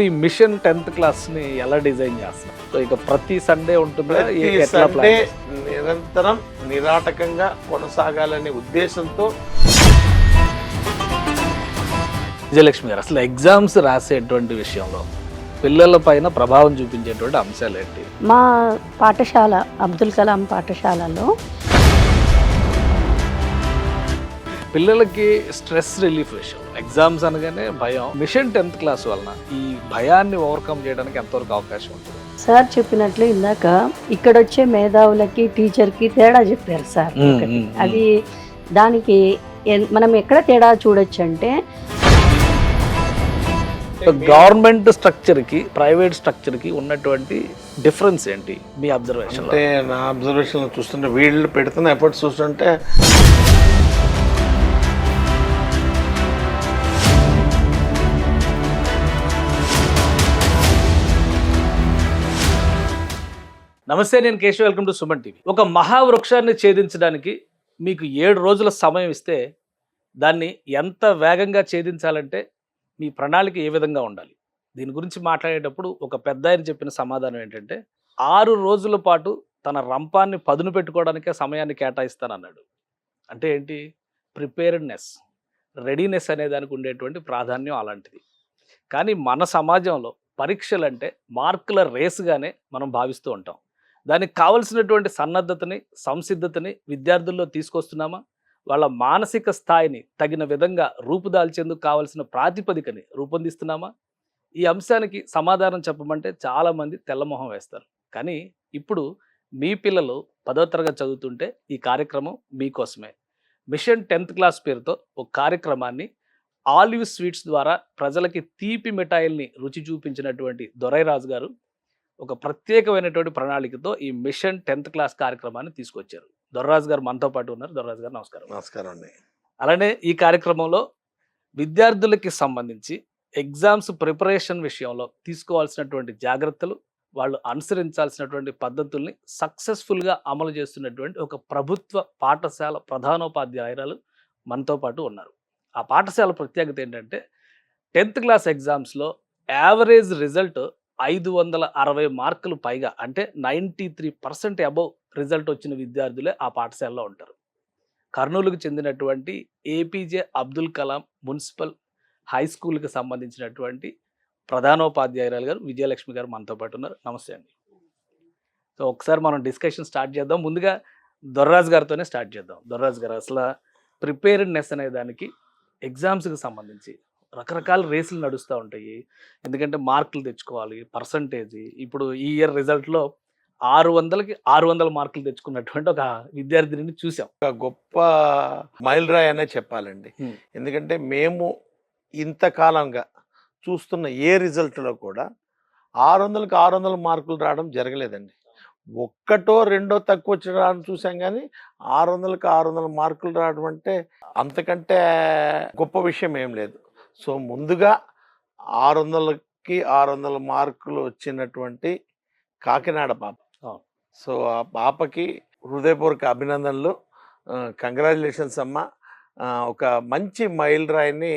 ఈ machine 10th క్లాస్‌ని ఎలా design చేస్తున్నారు? సో ఇక ప్రతి సండే ఉంటుందా? ఎట్లా సండే ప్లాన్? నిరంతరం నిరాటకంగా కొనసాగాలనే ఉద్దేశంతో విజయలక్ష్మి గారు, అసలు ఎగ్జామ్స్ రాసేటువంటి విషయంలో పిల్లల పైన ప్రభావం చూపించేటువంటి అంశాలు ఏంటి? మా పాఠశాల అబ్దుల్ కలాం పాఠశాలలో పిల్లలకి స్ట్రెస్ రిలీఫ్ విషయం, ఎగ్జామ్స్ అనగానే భయం. మిషన్ 10th క్లాస్ వలన ఈ భయాన్ని ఓవర్కమ్ చేయడానికి ఎంతవరకు అవకాశం ఉంటుంది? సార్ చెప్పినట్లు ఇందాక ఇక్కడ వచ్చే మేధావులకి టీచర్కి తేడా చెప్పారు సార్. ఒకటి అది దానికి మనం ఎక్కడ తేడా చూడొచ్చు అంటే గవర్నమెంట్ స్ట్రక్చర్ కి ప్రైవేట్ స్ట్రక్చర్ కి ఉన్నటువంటి డిఫరెన్స్ ఏంటి మీ అబ్జర్వేషన్? అంటే నా అబ్జర్వేషన్ చూస్తుంటే వీళ్ళు పెడుతున్న ఎఫర్ట్స్ చూస్తుంటే నమస్తే, నేను Keshav. Welcome to Suman TV. ఒక మహావృక్షాన్ని ఛేదించడానికి మీకు 7 రోజుల సమయం ఇస్తే దాన్ని ఎంత వేగంగా ఛేదించాలంటే మీ ప్రణాళిక ఏ విధంగా ఉండాలి? దీని గురించి మాట్లాడేటప్పుడు ఒక పెద్ద ఆయన చెప్పిన సమాధానం ఏంటంటే 6 రోజుల పాటు తన రంపాన్ని పదును పెట్టుకోవడానికే సమయాన్ని కేటాయిస్తానన్నాడు. అంటే ఏంటి? ప్రిపేర్డ్నెస్, రెడీనెస్ అనే దానికి ఉండేటువంటి ప్రాధాన్యం అలాంటిది. కానీ మన సమాజంలో పరీక్షలంటే మార్కుల రేసుగానే మనం భావిస్తూ ఉంటాం. దానికి కావలసినటువంటి సన్నద్ధతని, సంసిద్ధతని విద్యార్థుల్లో తీసుకొస్తున్నామా? వాళ్ళ మానసిక స్థాయిని తగిన విధంగా రూపుదాల్చేందుకు కావలసిన ప్రాతిపదికని రూపొందిస్తున్నామా? ఈ అంశానికి సమాధానం చెప్పమంటే చాలామంది తెల్లమొహం వేస్తారు. కానీ ఇప్పుడు మీ పిల్లలు 10వ తరగతి చదువుతుంటే ఈ కార్యక్రమం మీకోసమే. మిషన్ 10th క్లాస్ పేరుతో ఒక కార్యక్రమాన్ని ఆలివ్ స్వీట్స్ ద్వారా ప్రజలకి తీపి మిఠాయిల్ని రుచి చూపించినటువంటి దొరైరాజు గారు ఒక ప్రత్యేకమైనటువంటి ప్రణాళికతో ఈ మిషన్ 10th క్లాస్ కార్యక్రమాన్ని తీసుకొచ్చారు. దొర్రాజు గారు మనతో పాటు ఉన్నారు. దొర్రాజు గారు నమస్కారం. నమస్కారం అండి. అలానే ఈ కార్యక్రమంలో విద్యార్థులకి సంబంధించి ఎగ్జామ్స్ ప్రిపరేషన్ విషయంలో తీసుకోవాల్సినటువంటి జాగ్రత్తలు, వాళ్ళు అనుసరించాల్సినటువంటి పద్ధతుల్ని సక్సెస్ఫుల్గా అమలు చేస్తున్నటువంటి ఒక ప్రభుత్వ పాఠశాల ప్రధానోపాధ్యాయురాలు మనతో పాటు ఉన్నారు. ఆ పాఠశాల ప్రత్యేకత ఏంటంటే 10th క్లాస్ ఎగ్జామ్స్లో యావరేజ్ రిజల్ట్ 560 మార్కులు పైగా, అంటే 93% అబవ్ రిజల్ట్ వచ్చిన విద్యార్థులే ఆ పాఠశాలలో ఉంటారు. కర్నూలుకు చెందినటువంటి APJ Abdul Kalam municipal high స్కూల్కి సంబంధించినటువంటి ప్రధానోపాధ్యాయురాలు గారు విజయలక్ష్మి గారు మనతో పాటు ఉన్నారు. నమస్తే అండి. సో ఒకసారి మనం డిస్కషన్ స్టార్ట్ చేద్దాం. ముందుగా దొర్రాజు గారితోనే స్టార్ట్ చేద్దాం. దొర్రాజు గారు, అసలు ప్రిపేర్డ్నెస్ అనే దానికి ఎగ్జామ్స్కి సంబంధించి రకరకాల రేసులు నడుస్తూ ఉంటాయి. ఎందుకంటే మార్కులు తెచ్చుకోవాలి, పర్సంటేజ్. ఇప్పుడు ఈ ఇయర్ రిజల్ట్లో 600కి 600 మార్కులు తెచ్చుకున్నటువంటి ఒక విద్యార్థిని చూసాం. ఒక గొప్ప మైలురాయి అనే చెప్పాలండి. ఎందుకంటే మేము ఇంతకాలంగా చూస్తున్న ఏ రిజల్ట్లో కూడా 600కి 600 మార్కులు రావడం జరగలేదండి. ఒక్కటో రెండో తక్కువ వచ్చి చూసాం, కానీ 600కి 600 మార్కులు రావడం అంటే అంతకంటే గొప్ప విషయం ఏం లేదు. సో ముందుగా 600కి 600 మార్కులు వచ్చినటువంటి కాకినాడ పాప, సో ఆ పాపకి హృదయపూర్వక అభినందనలు. కంగ్రాచులేషన్స్ అమ్మ. ఒక మంచి మైల్ రాయిని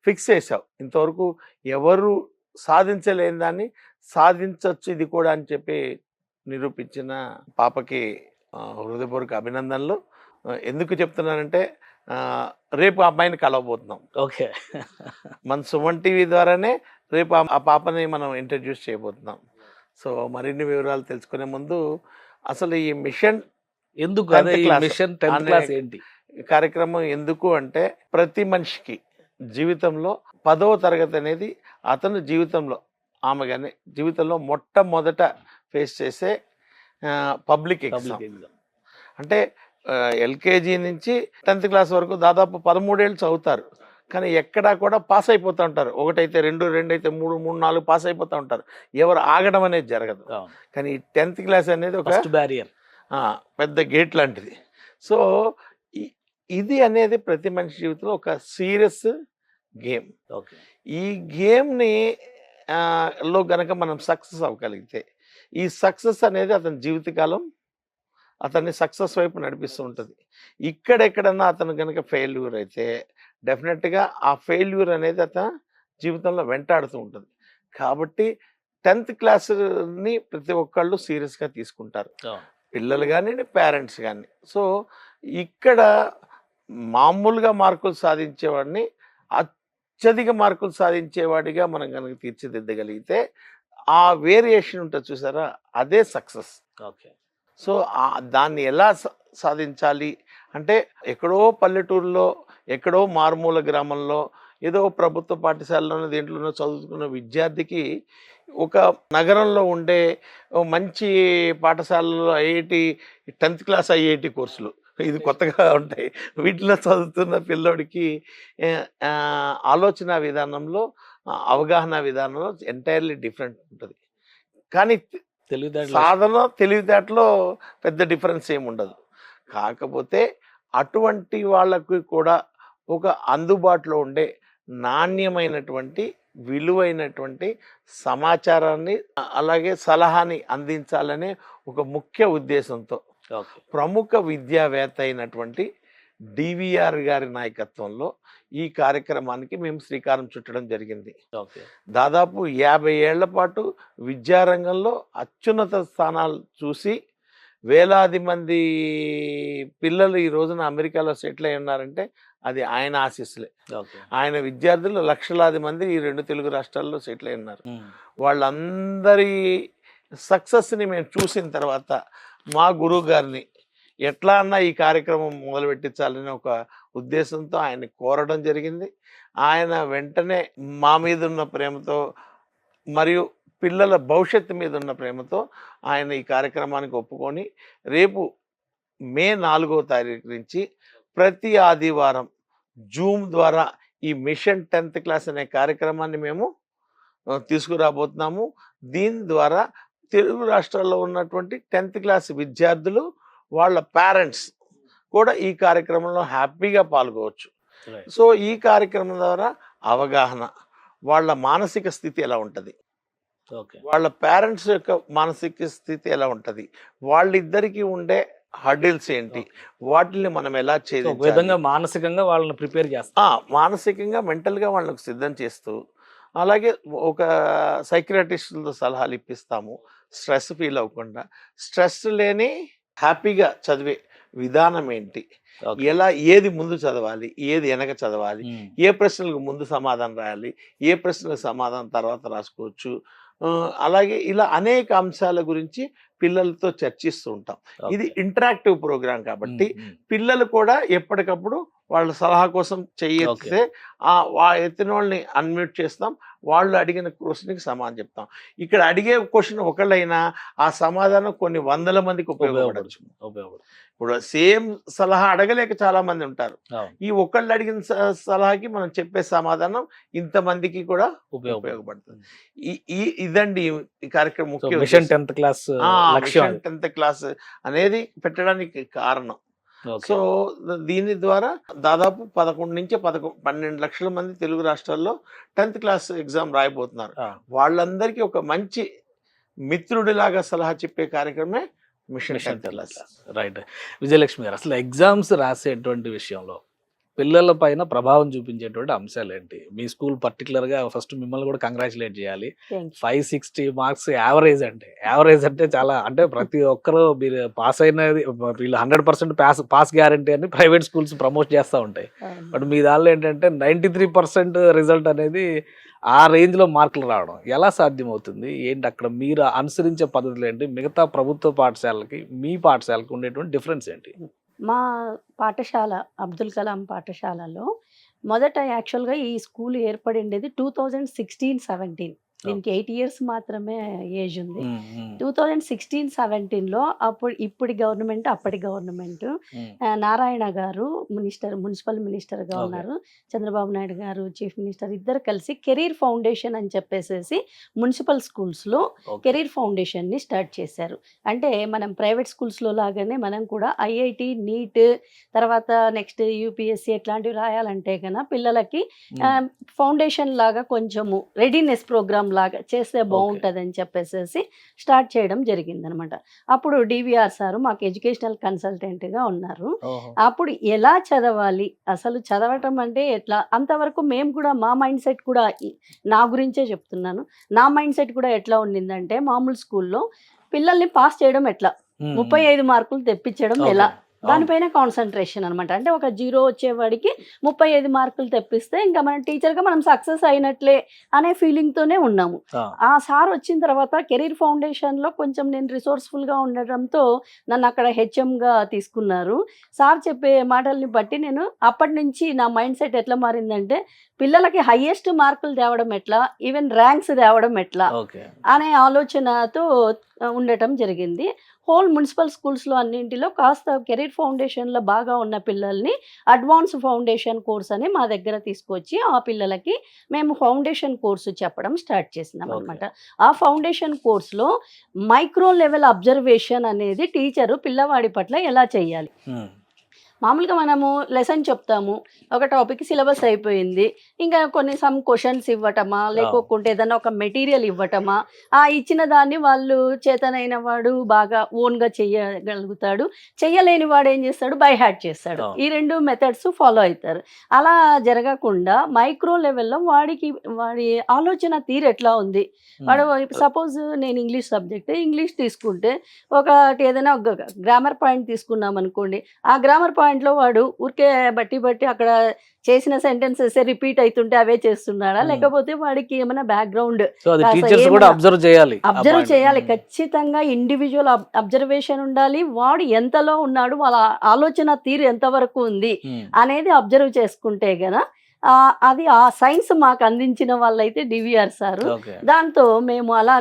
ఫిక్స్ చేసావు. ఇంతవరకు ఎవరు సాధించలేని దాన్ని సాధించవచ్చు ఇది కూడా అని చెప్పి నిరూపించిన పాపకి హృదయపూర్వక అభినందనలు. ఎందుకు చెప్తున్నానంటే రేపు ఆ అమ్మాయిని కలవబోతున్నాం. ఓకే, మన సుమన్ టీవీ ద్వారానే రేపు ఆ పాపని మనం ఇంట్రడ్యూస్ చేయబోతున్నాం. సో మరిన్ని వివరాలు తెలుసుకునే ముందు అసలు ఈ మిషన్ ఎందుకు, మిషన్ 10th అనే క్లాస్ ఏంటి కార్యక్రమం ఎందుకు అంటే, ప్రతి మనిషికి జీవితంలో 10వ తరగతి అనేది అతను జీవితంలో, ఆమె కానీ జీవితంలో మొట్టమొదట ఫేస్ చేసే పబ్లిక్ ఎగ్జామ్. అంటే ఎల్కేజీ నుంచి 10th క్లాస్ వరకు దాదాపు 13 ఏళ్ళు చదువుతారు, కానీ ఎక్కడా కూడా పాస్ అయిపోతూ ఉంటారు. 1 అయితే 2, 2 అయితే 3, 3, 4 పాస్ అయిపోతూ ఉంటారు. ఎవరు ఆగడం అనేది జరగదు. కానీ 10th క్లాస్ అనేది ఒక బ్యారియర్, పెద్ద గేట్ లాంటిది. సో ఇది అనేది ప్రతి మనిషి జీవితంలో ఒక సీరియస్ గేమ్. ఈ గేమ్ని లో గనక మనం సక్సెస్ అవ్వగలిగితే, ఈ సక్సెస్ అనేది అతని జీవితకాలం అతన్ని సక్సెస్ వైపు నడిపిస్తూ ఉంటుంది. ఇక్కడెక్కడన్నా అతను కనుక ఫెయిల్యూర్ అయితే డెఫినెట్గా ఆ ఫెయిల్యూర్ అనేది అతను జీవితంలో వెంటాడుతూ ఉంటుంది. కాబట్టి 10th క్లాస్ని ప్రతి ఒక్కళ్ళు సీరియస్గా తీసుకుంటారు, పిల్లలు కానీ పేరెంట్స్ కానీ. సో ఇక్కడ మామూలుగా మార్కులు సాధించేవాడిని అత్యధిక మార్కులు సాధించేవాడిగా మనం కనుక తీర్చిదిద్దగలిగితే ఆ వేరియేషన్ ఉంటుంది చూసారా, అదే సక్సెస్. ఓకే. సో దాన్ని ఎలా సాధించాలి అంటే ఎక్కడో పల్లెటూరులో ఎక్కడో మారుమూల గ్రామంలో ఏదో ప్రభుత్వ పాఠశాలలోనో దేంట్లోనో చదువుకున్న విద్యార్థికి ఒక నగరంలో ఉండే మంచి పాఠశాలలో ఐఐటి 10th క్లాస్ ఐఐటి కోర్సులు ఇది కొత్తగా ఉంటాయి, వీటిలో చదువుతున్న పిల్లోడికి ఆలోచన విధానంలో అవగాహన విధానంలో ఎంటైర్లీ డిఫరెంట్ ఉంటుంది. కానీ సాధన తెలివితేటలో పెద్ద డిఫరెన్స్ ఏమి ఉండదు. కాకపోతే అటువంటి వాళ్ళకి కూడా ఒక అందుబాటులో ఉండే నాణ్యమైనటువంటి విలువైనటువంటి సమాచారాన్ని అలాగే సలహాని అందించాలనే ఒక ముఖ్య ఉద్దేశంతో ప్రముఖ విద్యావేత్త అయినటువంటి డివిఆర్ గారి నాయకత్వంలో ఈ కార్యక్రమానికి మేము శ్రీకారం చుట్టడం జరిగింది. దాదాపు 50 ఏళ్ల పాటు విద్యారంగంలో అత్యున్నత స్థానాలు చూసి వేలాది మంది పిల్లలు ఈ రోజున అమెరికాలో సెటిల్ అయి ఉన్నారంటే అది ఆయన ఆశీస్సులే. ఆయన విద్యార్థులు లక్షలాది మంది ఈ 2 తెలుగు రాష్ట్రాల్లో సెటిల్ అయి ఉన్నారు. వాళ్ళందరి సక్సెస్ని మేము చూసిన తర్వాత మా గురువు గారిని ఎట్లా అన్నా ఈ కార్యక్రమం మొదలుపెట్టించాలని ఒక ఉద్దేశంతో ఆయన్ని కోరడం జరిగింది. ఆయన వెంటనే మా మీద ఉన్న ప్రేమతో మరియు పిల్లల భవిష్యత్తు మీద ఉన్న ప్రేమతో ఆయన ఈ కార్యక్రమానికి ఒప్పుకొని రేపు మే 4వ తారీఖు నుంచి ప్రతి ఆదివారం జూమ్ ద్వారా ఈ మిషన్ 10th క్లాస్ అనే కార్యక్రమాన్ని మేము తీసుకురాబోతున్నాము. దీని ద్వారా తెలుగు రాష్ట్రాల్లో ఉన్నటువంటి 10th క్లాస్ విద్యార్థులు వాళ్ళ పేరెంట్స్ కూడా ఈ కార్యక్రమంలో హ్యాపీగా పాల్గొవచ్చు. సో ఈ కార్యక్రమం ద్వారా అవగాహన, వాళ్ళ మానసిక స్థితి ఎలా ఉంటుంది, వాళ్ళ పేరెంట్స్ యొక్క మానసిక స్థితి ఎలా ఉంటుంది, వాళ్ళిద్దరికీ ఉండే హర్డిల్స్ ఏంటి, వాటిని మనం ఎలా చేయాలి, మానసికంగా వాళ్ళని ప్రిపేర్ చేస్తాం, మానసికంగా మెంటల్గా వాళ్ళకు సిద్ధం చేస్తూ అలాగే ఒక సైకియాట్రిస్టులతో సలహాలు ఇప్పిస్తాము. స్ట్రెస్ ఫీల్ అవ్వకుండా స్ట్రెస్ లేని హ్యాపీగా చదివే విధానం ఏంటి, ఎలా ఏది ముందు చదవాలి, ఏది వెనక చదవాలి, ఏ ప్రశ్నలకు ముందు సమాధానం రాయాలి, ఏ ప్రశ్నలకు సమాధానం తర్వాత రాసుకోవచ్చు, అలాగే ఇలా అనేక అంశాల గురించి పిల్లలతో చర్చిస్తూ ఉంటాం. ఇది ఇంటరాక్టివ్ ప్రోగ్రామ్ కాబట్టి పిల్లలు కూడా ఎప్పటికప్పుడు వాళ్ళ సలహా కోసం చెయ్యిస్తే ఎత్తిన వాళ్ళని అన్మ్యూట్ చేస్తాం, వాళ్ళు అడిగిన క్వశ్చన్కి సమాధానం చెప్తాం. ఇక్కడ అడిగే క్వశ్చన్ ఒకళ్ళైనా ఆ సమాధానం కొన్ని 100 మందికి ఉపయోగపడచ్చు. ఇప్పుడు సేమ్ సలహా అడగలేక చాలా మంది ఉంటారు, ఈ ఒకళ్ళు అడిగిన సలహాకి మనం చెప్పే సమాధానం ఇంతమందికి కూడా ఉపయోగపడుతుంది. ఇదండి ఈ కార్యక్రమం ముఖ్య machine 10th class 10th class అనేది పెట్టడానికి కారణం. సో దీని ద్వారా దాదాపు 11 నుంచి 12 లక్షల మంది తెలుగు రాష్ట్రాల్లో 10th క్లాస్ ఎగ్జామ్ రాయబోతున్నారు. వాళ్ళందరికీ ఒక మంచి మిత్రుడిలాగా సలహా చెప్పే కార్యక్రమే mission 10th class. Right. Vijayalakshmi garu, అసలు ఎగ్జామ్స్ రాసేటువంటి విషయంలో పిల్లల పైన ప్రభావం చూపించేటువంటి అంశాలు ఏంటి? మీ స్కూల్ పర్టికులర్గా ఫస్ట్ మిమ్మల్ని కూడా కంగ్రాచులేట్ చేయాలి. 560 మార్క్స్ యావరేజ్ అంటే చాలా, అంటే ప్రతి ఒక్కరు మీరు పాస్ అయినది వీళ్ళు 100% పాస్ గ్యారంటీ అని ప్రైవేట్ స్కూల్స్ ప్రమోట్ చేస్తూ ఉంటాయి. బట్ మీ దానిలో ఏంటంటే 93% రిజల్ట్ అనేది ఆ రేంజ్లో మార్కులు రావడం ఎలా సాధ్యమవుతుంది ఏంటి? అక్కడ మీరు అనుసరించే పద్ధతులు ఏంటి? మిగతా ప్రభుత్వ పాఠశాలకి మీ పాఠశాలకి ఉండేటువంటి డిఫరెన్స్ ఏంటి? మా పాఠశాల అబ్దుల్ కలాం పాఠశాలలో మొదట యాక్చువల్గా ఈ స్కూల్ ఏర్పడిండేది 2016-17. దీనికి 8 years మాత్రమే ఏజ్ ఉంది. 2016-17లో ఇప్పటి గవర్నమెంట్ అప్పటి గవర్నమెంట్ నారాయణ గారు మున్సిపల్ మినిస్టర్గా ఉన్నారు, చంద్రబాబు నాయుడు గారు చీఫ్ మినిస్టర్, ఇద్దరు కలిసి కెరీర్ ఫౌండేషన్ అని చెప్పేసి మున్సిపల్ స్కూల్స్లో కెరీర్ ఫౌండేషన్ని స్టార్ట్ చేశారు. అంటే మనం ప్రైవేట్ స్కూల్స్లో లాగానే మనం కూడా ఐఐటి, నీట్, తర్వాత నెక్స్ట్ యూపీఎస్సీ ఇట్లాంటివి రాయాలంటే కన్నా పిల్లలకి ఫౌండేషన్ లాగా కొంచెము రెడీనెస్ ప్రోగ్రామ్ ప్రోగ్రామ్ లాగా చేస్తే బాగుంటుంది అని చెప్పేసి స్టార్ట్ చేయడం జరిగిందనమాట. అప్పుడు డివిఆర్ సారు మాకు ఎడ్యుకేషనల్ కన్సల్టెంట్గా ఉన్నారు. అప్పుడు ఎలా చదవాలి, అసలు చదవటం అంటే ఎట్లా, అంతవరకు మేము కూడా మా మైండ్ సెట్ కూడా నా గురించే చెప్తున్నాను. నా మైండ్ సెట్ కూడా ఎట్లా ఉండిందంటే, మామూలు స్కూల్లో పిల్లల్ని పాస్ చేయడం ఎట్లా, 35 మార్కులు తెప్పించడం ఎలా, దానిపైన కాన్సన్ట్రేషన్ అనమాట. అంటే ఒక 0 వచ్చేవాడికి 35 మార్కులు తెప్పిస్తే ఇంకా మన టీచర్గా మనం సక్సెస్ అయినట్లే అనే ఫీలింగ్తోనే ఉన్నాము. ఆ సార్ వచ్చిన తర్వాత కెరీర్ ఫౌండేషన్లో కొంచెం నేను రిసోర్స్ఫుల్గా ఉండడంతో నన్ను అక్కడ హెచ్ఎంగా తీసుకున్నారు. సార్ చెప్పే మాటల్ని బట్టి నేను అప్పటి నుంచి నా మైండ్ సెట్ ఎట్లా మారిందంటే, పిల్లలకి హైయెస్ట్ మార్కులు తేవడం ఎట్లా, ఈవెన్ ర్యాంక్స్ తేవడం ఎట్లా అనే ఆలోచనతో ఉండటం జరిగింది. హోల్ మున్సిపల్ స్కూల్స్లో అన్నింటిలో కాస్త కెరీర్ ఫౌండేషన్లో బాగా ఉన్న పిల్లల్ని అడ్వాన్స్ ఫౌండేషన్ కోర్స్ అని మా దగ్గర తీసుకొచ్చి ఆ పిల్లలకి మేము ఫౌండేషన్ కోర్సు చెప్పడం స్టార్ట్ చేసినాం అనమాట. ఆ ఫౌండేషన్ కోర్సులో మైక్రో లెవెల్ అబ్జర్వేషన్ అనేది టీచరు పిల్లవాడి పట్ల ఎలా చేయాలి. మామూలుగా మనము లెసన్ చెప్తాము, ఒక టాపిక్ సిలబస్ అయిపోయింది, ఇంకా సమ్ క్వశ్చన్స్ ఇవ్వటమా, లేకోకుంటే ఏదైనా ఒక మెటీరియల్ ఇవ్వటమా, ఆ ఇచ్చిన దాన్ని వాళ్ళు చేతనైన వాడు బాగా ఓన్గా చేయగలుగుతాడు, చెయ్యలేని వాడు ఏం చేస్తాడు, బై హ్యాట్ చేస్తాడు. ఈ 2 మెథడ్స్ ఫాలో అవుతారు. అలా జరగకుండా మైక్రో లెవెల్లో వాడి ఆలోచన తీరు ఎట్లా ఉంది, వాడు సపోజ్ నేను ఇంగ్లీష్ సబ్జెక్ట్ ఇంగ్లీష్ తీసుకుంటే ఒకటి ఏదైనా ఒక గ్రామర్ పాయింట్ తీసుకున్నాం అనుకోండి, ఆ గ్రామర్ పాయింట్లో వాడు ఊరికే బట్టి అక్కడ చేసిన సెంటెన్సెస్ రిపీట్ అవుతుంటే అవే చేస్తున్నాడా, లేకపోతే వాడికి ఏమైనా బ్యాక్గ్రౌండ్ అబ్జర్వ్ చేయాలి. ఖచ్చితంగా ఇండివిజువల్ అబ్జర్వేషన్ ఉండాలి. వాడు ఎంతలో ఉన్నాడు, వాళ్ళ ఆలోచన తీరు ఎంతవరకు ఉంది అనేది అబ్జర్వ్ చేసుకుంటే గన అది ఆ సైన్స్ మాకు అందించిన వాళ్ళైతే డివిఆర్ సారు. దాంతో మేము అలా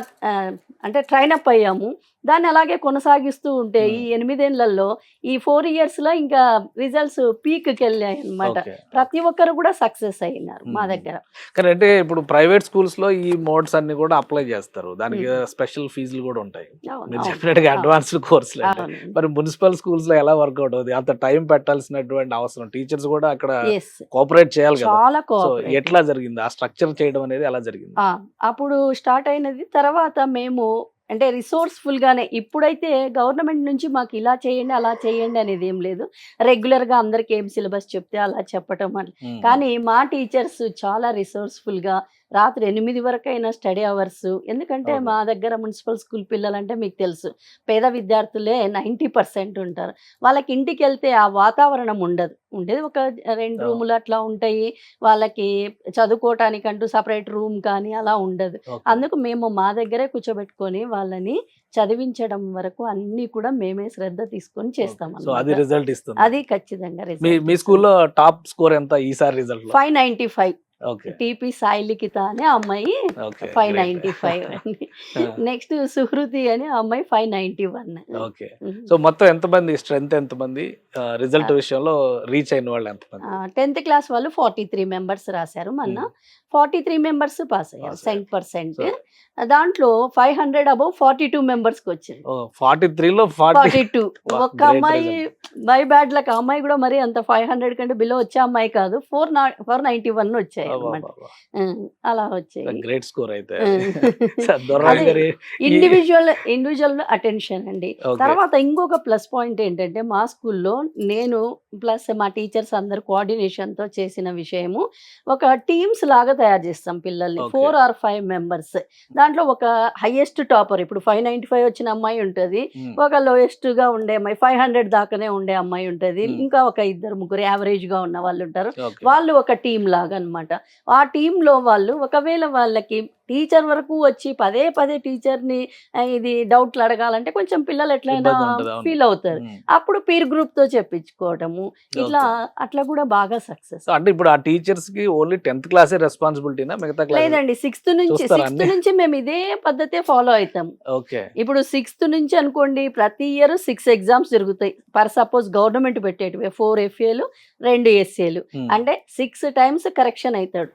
అంటే ట్రైనప్ అయ్యాము. దాన్ని అలాగే కొనసాగిస్తూ ఉంటే ఈ 8 ఏళ్లలో ఈ 4 ఇయర్స్లో ఇంకా రిజల్ట్స్ పీక్కి వెళ్ళాయి అనమాట. ప్రతి ఒక్కరు కూడా సక్సెస్ అయినారు మా దగ్గర. కానీ అంటే ఇప్పుడు ప్రైవేట్ స్కూల్స్లో ఈ మోడ్స్ అన్ని కూడా అప్లై చేస్తారు, దానికి స్పెషల్ ఫీజులు కూడా ఉంటాయి మీరు చెప్పినట్టుగా అడ్వాన్స్డ్ కోర్సులు. మరి మున్సిపల్ స్కూల్స్లో ఎలా వర్కౌట్ అవుతుంది, అంత టైం పెట్టాల్సినటువంటి అవసరం, టీచర్స్ కూడా అక్కడ కోఆపరేట్ చేయాలి కదా, ఎట్లా జరిగింది ఆ స్ట్రక్చర్ చేయడం అనేది ఎలా జరిగింది? అప్పుడు స్టార్ట్ అయినది. తర్వాత మేము అంటే రిసోర్స్ఫుల్గానే, ఇప్పుడైతే గవర్నమెంట్ నుంచి మాకు ఇలా చేయండి అలా చేయండి అనేది ఏం లేదు, రెగ్యులర్గా అందరికి ఏం సిలబస్ చెప్తే అలా చెప్పటం అని. కానీ మా టీచర్స్ చాలా రిసోర్స్ఫుల్గా రాత్రి 8 వరకైనా స్టడీ అవర్స్. ఎందుకంటే మా దగ్గర మున్సిపల్ స్కూల్ పిల్లలంటే మీకు తెలుసు, పేద విద్యార్థులే 90% ఉంటారు. వాళ్ళకి ఇంటికి వెళ్తే ఆ వాతావరణం ఉండేది ఒక 2 రూములు అట్లా ఉంటాయి, వాళ్ళకి చదువుకోవటానికంటూ సపరేట్ రూమ్ కానీ అలా ఉండదు. అందుకు మేము మా దగ్గరే కూర్చోబెట్టుకొని వాళ్ళని చదివించడం వరకు అన్ని కూడా మేమే శ్రద్ధ తీసుకొని చేస్తాం. అది ఖచ్చితంగా మీ స్కూల్లో టాప్ స్కోర్ ఎంత ఈసారి రిజల్ట్? 595. టీపీ సాయి లిఖిత అనే అమ్మాయి 595. నెక్స్ట్ సుహృతి అనే అమ్మాయి 591. సో మొత్తం ఎంతమంది, స్ట్రెంత్ ఎంతమంది, రిజల్ట్ విషయంలో రీచ్ అయిన వాళ్ళు ఎంతమంది? 10th క్లాస్ వాళ్ళు 43 మెంబర్స్ రాశారు మొన్న. 43 మెంబర్స్ పాస్ అయ్యారు 100%. దాంట్లో 500 అబౌవ్ 42 మెంబర్స్కి వచ్చింది. 43లో 42. ఒక్క అమ్మాయి బై బ్యాడ్ లక్, అమ్మాయి కూడా మరి అంత 500 కంటే బిలో వచ్చే అమ్మాయి కాదు, 491 వచ్చాయి అన్నమాట. అలా వచ్చాయి. గ్రేట్ స్కోర్ అయితే. ఇండివిజువల్ అటెన్షన్ అండి. తర్వాత ఇంకొక ప్లస్ పాయింట్ ఏంటంటే, మా స్కూల్లో నేను ప్లస్ మా టీచర్స్ అందరు కోఆర్డినేషన్తో చేసిన విషయము, ఒక టీమ్స్ లాగా తయారు చేస్తాం పిల్లల్ని. 4 or 5 మెంబర్స్. దాంట్లో ఒక హైయెస్ట్ టాపర్, ఇప్పుడు 595 వచ్చిన అమ్మాయి ఉంటుంది, ఒక లోయెస్ట్ గా ఉండే అమ్మాయి 500 దాకానే ఉండే అమ్మాయి ఉంటుంది, ఇంకా ఒక 2-3 యావరేజ్ గా ఉన్న వాళ్ళు ఉంటారు. వాళ్ళు ఒక టీం లాగా అన్నమాట. ఆ టీంలో వాళ్ళు ఒకవేళ వాళ్ళకి టీచర్ వరకు వచ్చి పదే టీచర్ని ఇది డౌట్లు అడగాలంటే కొంచెం పిల్లలు ఎట్లయినా ఫీల్ అవుతారు. అప్పుడు పీర్ గ్రూప్ తో చెప్పించుకోవటము, అట్లా కూడా బాగా సక్సెస్. అంటే ఇప్పుడు ఆ టీచర్స్ కి ఓన్లీ 10th క్లాసే రెస్పాన్సిబిలిటీనా, మిగతా క్లాస్ లేదండి? 6th నుంచి మేము ఇదే పద్ధతే ఫాలో అవుతాం. ఇప్పుడు 6th నుంచి అనుకోండి, ప్రతి ఇయర్ 6 ఎగ్జామ్స్ జరుగుతాయి. ఫర్ సపోజ్ గవర్నమెంట్ పెట్టేటివి 4 FAలు 2 SAలు, అంటే 6 times కరెక్షన్ అవుతాడు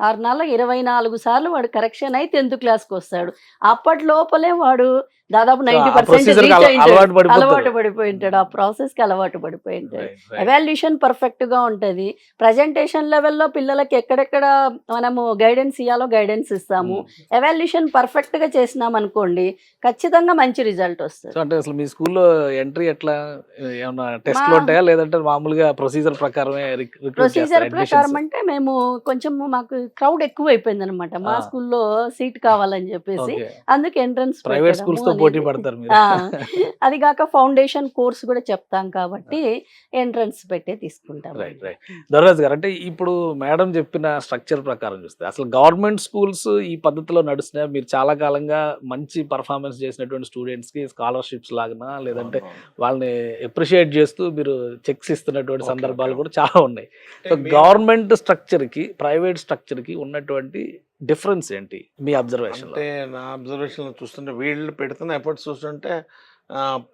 6 నెలల 24 సార్లు వాడు కరెక్షన్ అయి 10th క్లాస్కి వస్తాడు. అప్పటి లోపలే వాడు దాదాపు 90% రీచ్ అయింటాడు. అలవాటు పడిపోయి ఉంటాడు. ఆ ప్రాసెస్కి అలవాటు పడిపోయి ఉంటాడు. ఎవాల్యుయేషన్ పర్ఫెక్ట్ గా ఉంటది. ప్రజెంటేషన్ లెవెల్లో పిల్లలకి ఎక్కడెక్కడ మనము గైడెన్స్ ఇవ్వాలో గైడెన్స్ ఇస్తాము. ఎవాల్యుయేషన్ పర్ఫెక్ట్ గా చేసినాం అనుకోండి, ఖచ్చితంగా మంచి రిజల్ట్ వస్తుంది. అంటే అసలు మీ స్కూల్లో ఎంట్రీ ఎట్లా, ఏమన్నా టెస్ట్లు ఉంటాయా లేదంటే మామూలుగా ప్రొసీజర్ ప్రకారమే ప్రొసీజర్ ప్రకారం అంటే మేము కొంచెం మాకు క్రౌడ్ ఎక్కువ అయిపోయింది అనమాట. మా స్కూల్లో సీట్ కావాలని చెప్పేసి అందుకే ఎంట్రన్స్ ప్రైవేట్ స్కూల్స్ తో పోటీ పడతారు మీరు. అది కాక ఫౌండేషన్ కోర్స్ కూడా చెప్తాం కాబట్టి ఎంట్రన్స్ పెట్టే తీసుకుంటాం. Right right. దొరరాజు గారు, అంటే ఇప్పుడు మేడం చెప్పిన స్ట్రక్చర్ ప్రకారం చూస్తే అసలు గవర్నమెంట్ స్కూల్స్ ఈ పద్ధతిలో నడుస్తున్నాయి. మీరు చాలా కాలంగా మంచి పర్ఫార్మెన్స్ చేసినటువంటి స్టూడెంట్స్ కి స్కాలర్షిప్స్ లాగా లేదంటే వాళ్ళని అప్రిషియేట్ చేస్తూ మీరు చెక్స్ ఇస్తున్నటువంటి సందర్భాలు కూడా చాలా ఉన్నాయి. సో గవర్నమెంట్ స్ట్రక్చర్ కి ప్రైవేట్ స్ట్రక్చర్ కి ఉన్నటువంటి డిఫరెన్స్ ఏంటి మీ అబ్జర్వేషన్? అంటే నా అబ్జర్వేషన్ చూస్తుంటే వీళ్ళు పెడుతున్న ఎఫర్ట్స్ చూస్తుంటే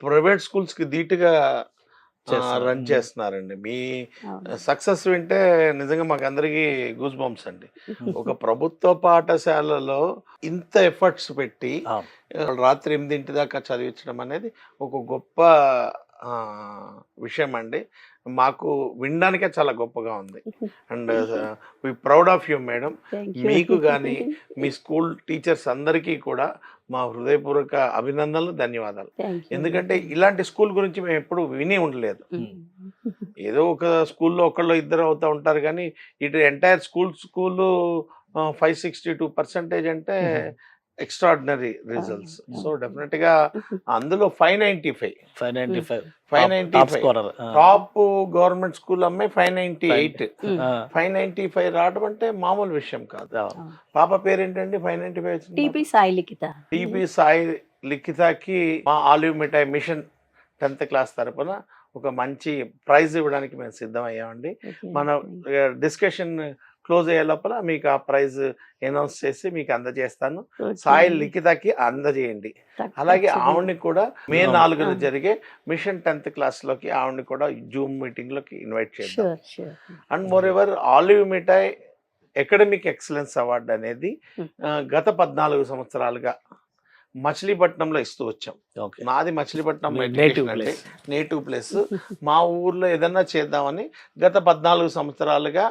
ప్రైవేట్ స్కూల్స్ కి ధీటుగా రన్ చేస్తున్నారండి. మీ సక్సెస్ వింటే నిజంగా మాకు అందరికీ గూస్ బంప్స్ అండి. ఒక ప్రభుత్వ పాఠశాలలో ఇంత ఎఫర్ట్స్ పెట్టి రాత్రి 8 దాకా చదివించడం అనేది ఒక గొప్ప విషయం అండి. మాకు వినడానికే చాలా గొప్పగా ఉంది. And we proud of you madam. మీకు కానీ మీ స్కూల్ టీచర్స్ అందరికీ కూడా మా హృదయపూర్వక అభినందనలు, ధన్యవాదాలు. ఎందుకంటే ఇలాంటి స్కూల్ గురించి మేము ఎప్పుడు విని ఉండలేదు. ఏదో ఒక స్కూల్లో ఒకళ్ళు ఇద్దరు అవుతూ ఉంటారు కానీ ఇటు ఎంటైర్ స్కూల్ 562% అంటే ఎక్స్ట్రాడినరీ రిజల్ట్స్. సో డెఫినెట్ గా అందులో 595 టాప్ గవర్నమెంట్ స్కూల్ అమ్మాయి 598 595 రావడం అంటే మామూలు విషయం కాదు. పాప పేరేంటండి? 595 టీపీ సాయి లిఖిత. టీపీ సాయి లిఖితకి మా ఆలివ్ మిఠాయి మిషన్ 10th క్లాస్ తరపున ఒక మంచి ప్రైజ్ ఇవ్వడానికి మేము సిద్ధమయ్యామండి. మన డిస్కషన్ క్లోజ్ అయ్యే లోపల మీకు ఆ ప్రైజ్ అనౌన్స్ చేసి మీకు అందజేస్తాను. సాయి లిఖితకి అందజేయండి. అలాగే ఆవిడ్ని కూడా May 4న జరిగే మిషన్ 10th క్లాస్ లోకి ఆవిడ్ని కూడా జూమ్ మీటింగ్ లోకి ఇన్వైట్ చేద్దాం. And more ever olive mithai academic excellence award అనేది గత 14 సంవత్సరాలుగా మచిలీపట్నంలో ఇస్తూ వచ్చాం. నాది మచిలీపట్నం నేటివ్ ప్లేస్. మా ఊర్లో ఏదన్నా చేద్దామని గత 14 సంవత్సరాలుగా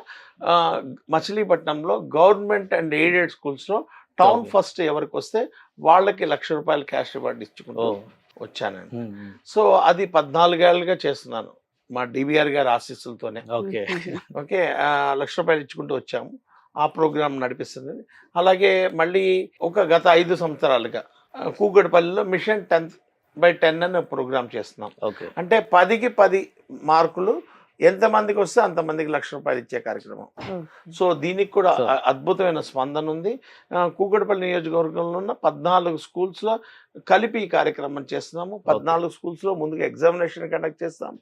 మచిలీపట్నంలో గవర్నమెంట్ అండ్ ఎయిడెడ్ స్కూల్స్లో టౌన్ ఫస్ట్ ఎవరికి వస్తే వాళ్ళకి ₹1,00,000 క్యాష్ రివార్డ్ ఇచ్చుకుంటూ వచ్చానండి. సో అది 14 ఏళ్ళుగా చేస్తున్నాను మా డిబిఆర్ గారి ఆశీస్సులతోనే. ఓకే ₹1,00,000 ఇచ్చుకుంటూ వచ్చాము. ఆ ప్రోగ్రామ్ నడిపిస్తుంది. అలాగే మళ్ళీ గత 5 సంవత్సరాలుగా కూకట్పల్లిలో మిషన్ 10/10 అని ప్రోగ్రామ్ చేస్తున్నాం. అంటే 10కి 10 మార్కులు ఎంతమందికి వస్తే అంతమందికి ₹1,00,000 ఇచ్చే కార్యక్రమం. సో దీనికి కూడా అద్భుతమైన స్పందన ఉంది. కూకట్పల్లి నియోజకవర్గంలో ఉన్న 14 స్కూల్స్లో కలిపి ఈ కార్యక్రమం చేస్తున్నాము. 14 స్కూల్స్లో ముందుగా ఎగ్జామినేషన్ కండక్ట్ చేస్తాం.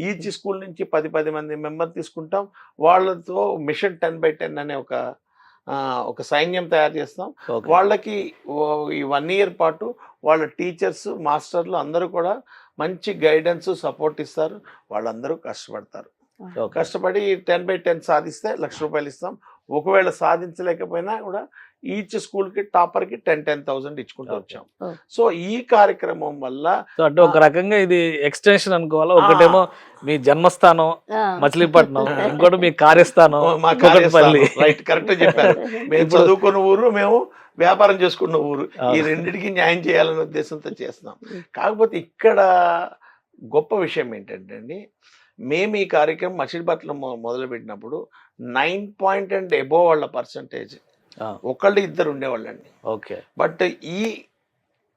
ఈచ్ స్కూల్ నుంచి 10 మంది మెంబర్ తీసుకుంటాం. వాళ్ళతో మిషన్ 10/10 అనే ఒక సైన్యం తయారు చేస్తాం. వాళ్ళకి ఈ 1 year పాటు వాళ్ళ టీచర్స్, మాస్టర్లు అందరూ కూడా మంచి గైడెన్స్, సపోర్ట్ ఇస్తారు. వాళ్ళందరూ కష్టపడతారు. కష్టపడి 10/10 సాధిస్తే ₹1,00,000 ఇస్తాం. ఒకవేళ సాధించలేకపోయినా కూడా ఈచ్ స్కూల్కి టాపర్కి 10,000 ఇచ్చుకుంటూ వచ్చాం. సో ఈ కార్యక్రమం వల్ల అంటే ఒక రకంగా ఇది ఎక్స్టెన్షన్ అనుకోవాలా. ఒకటేమో మీ జన్మస్థానం మచిలీపట్నం, ఇంకోటి మీ కార్యస్థానం మా కూకట్పల్లి. రైట్, కరెక్ట్ చెప్పారు. మేము చదువుకున్న ఊరు, మేము వ్యాపారం చేసుకున్న ఊరు. ఈ రెండింటికి న్యాయం చేయాలనే ఉద్దేశంతో చేస్తున్నాం. కాకపోతే ఇక్కడ గొప్ప విషయం ఏంటంటే అండి, మేము ఈ కార్యక్రమం మచిలీపట్నం మొదలుపెట్టినప్పుడు 9 అండ్ అబోవ్ వాళ్ళ పర్సంటేజ్ ఒకళ్ళు ఇద్దరు ఉండేవాళ్ళండి. బట్ ఈ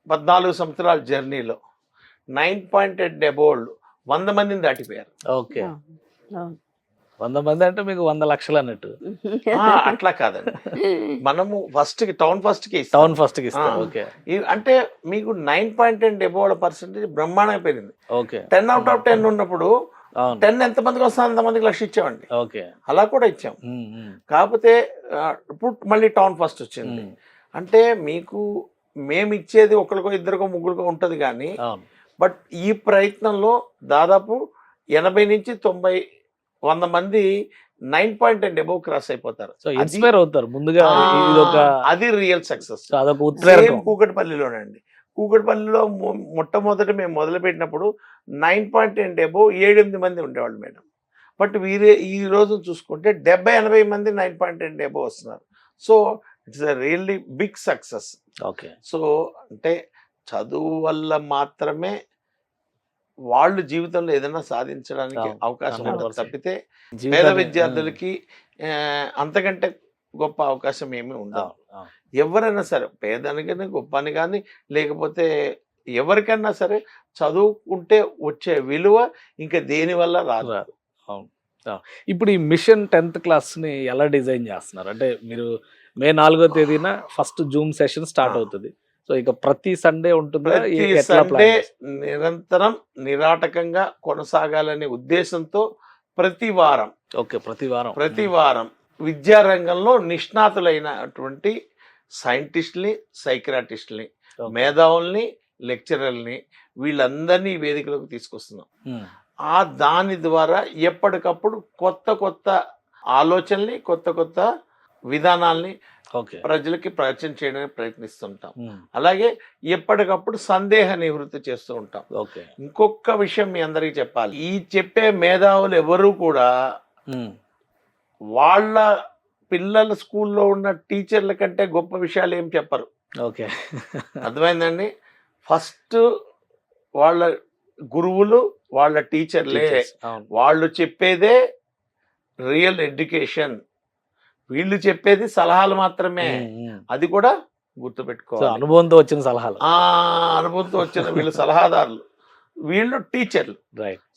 14 సంవత్సరాల జర్నీలో 9 అండ్ అబోవ్ 100 మందిని దాటిపోయారు. 100 మంది అంటే మీకు 100 లక్షలు అన్నట్టు. అట్లా కాదండి, మనము టౌన్ ఫస్ట్ కి ఇస్తాం. అంటే మీకు 9 అండ్ అబోవ్ పర్సెంటేజ్ బ్రహ్మాండంగా పెరిగింది. 10 out of 10 ఉన్నప్పుడు 10 ఎంతమందికి వస్తే అంతమందికి ₹1,00,000 ఇచ్చామండి. అలా కూడా ఇచ్చాం. కాకపోతే ఇప్పుడు మళ్ళీ టౌన్ ఫస్ట్ వచ్చింది. అంటే మీకు మేము ఇచ్చేది ఒకరికో ఇద్దరికో ముగ్గురికో ఉంటుంది కానీ, బట్ ఈ ప్రయత్నంలో దాదాపు 80 నుంచి 90 100 మంది 9 and above క్రాస్ అయిపోతారు. సో ఇన్స్పైర్ అవుతారు ముందుగా. ఇది ఒక అది రియల్ సక్సెస్. అదొక ఉత్ప్రేరకం. కూకట్పల్లిలోనండి. కూకట్పల్లిలో మొట్టమొదటి మేము మొదలు పెట్టినప్పుడు 9 and above 7-8 మంది ఉండేవాళ్ళు మేడం. బట్ ఈ రోజు చూసుకుంటే 70-80 మంది 9 and above వస్తున్నారు. So it's a really big success. Okay. So అంటే చదువు వల్ల మాత్రమే వాళ్ళు జీవితంలో ఏదైనా సాధించడానికి అవకాశం ఉంటుంది తప్పితే పేద విద్యార్థులకి అంతకంటే గొప్ప అవకాశం ఏమీ ఉండదు. ఎవరైనా సరే పేదనికైనా గొప్ప అని కానీ లేకపోతే ఎవరికైనా సరే చదువుకుంటే వచ్చే విలువ ఇంకా దేని వల్ల రాదు. ఇప్పుడు ఈ మిషన్ 10th క్లాస్ని ఎలా డిజైన్ చేస్తున్నారు అంటే మీరు మే 4వ తేదీన ఫస్ట్ జూమ్ సెషన్ స్టార్ట్ అవుతుంది. సో ఇక ప్రతి సండే ఉంటుంది. ప్రతి సండే నిరంతరం నిరాటకంగా కొనసాగాలనే ఉద్దేశంతో ప్రతి వారం విద్యారంగంలో నిష్ణాతులైనటువంటి సైంటిస్టుల్ని, సైక్రాటిస్టుల్ని, మేధావుల్ని, లెక్చరర్ని వీళ్ళందరినీ వేదికలోకి తీసుకొస్తున్నాం. దాని ద్వారా ఎప్పటికప్పుడు కొత్త ఆలోచనల్ని, కొత్త విధానాల్ని ప్రజలకి పరిచయం చేయడానికి ప్రయత్నిస్తుంటాం. అలాగే ఎప్పటికప్పుడు సందేహ నివృత్తి చేస్తూ ఉంటాం. ఇంకొక విషయం మీ అందరికీ చెప్పాలి. ఈ చెప్పే మేధావులు ఎవరు కూడా వాళ్ళ పిల్లల స్కూల్లో ఉన్న టీచర్ల కంటే గొప్ప విషయాలు ఏం చెప్పరు. అర్థమైందండి? ఫస్ట్ వాళ్ళ గురువులు, వాళ్ళ టీచర్లే. వాళ్ళు చెప్పేదే రియల్ ఎడ్యుకేషన్. వీళ్ళు చెప్పేది సలహాలు మాత్రమే. అది కూడా గుర్తుపెట్టుకోవాలి. అనుభవంతో వచ్చిన సలహాలు. అనుభవంతో వచ్చిన వీళ్ళు సలహాదారులు, వీళ్ళు టీచర్లు.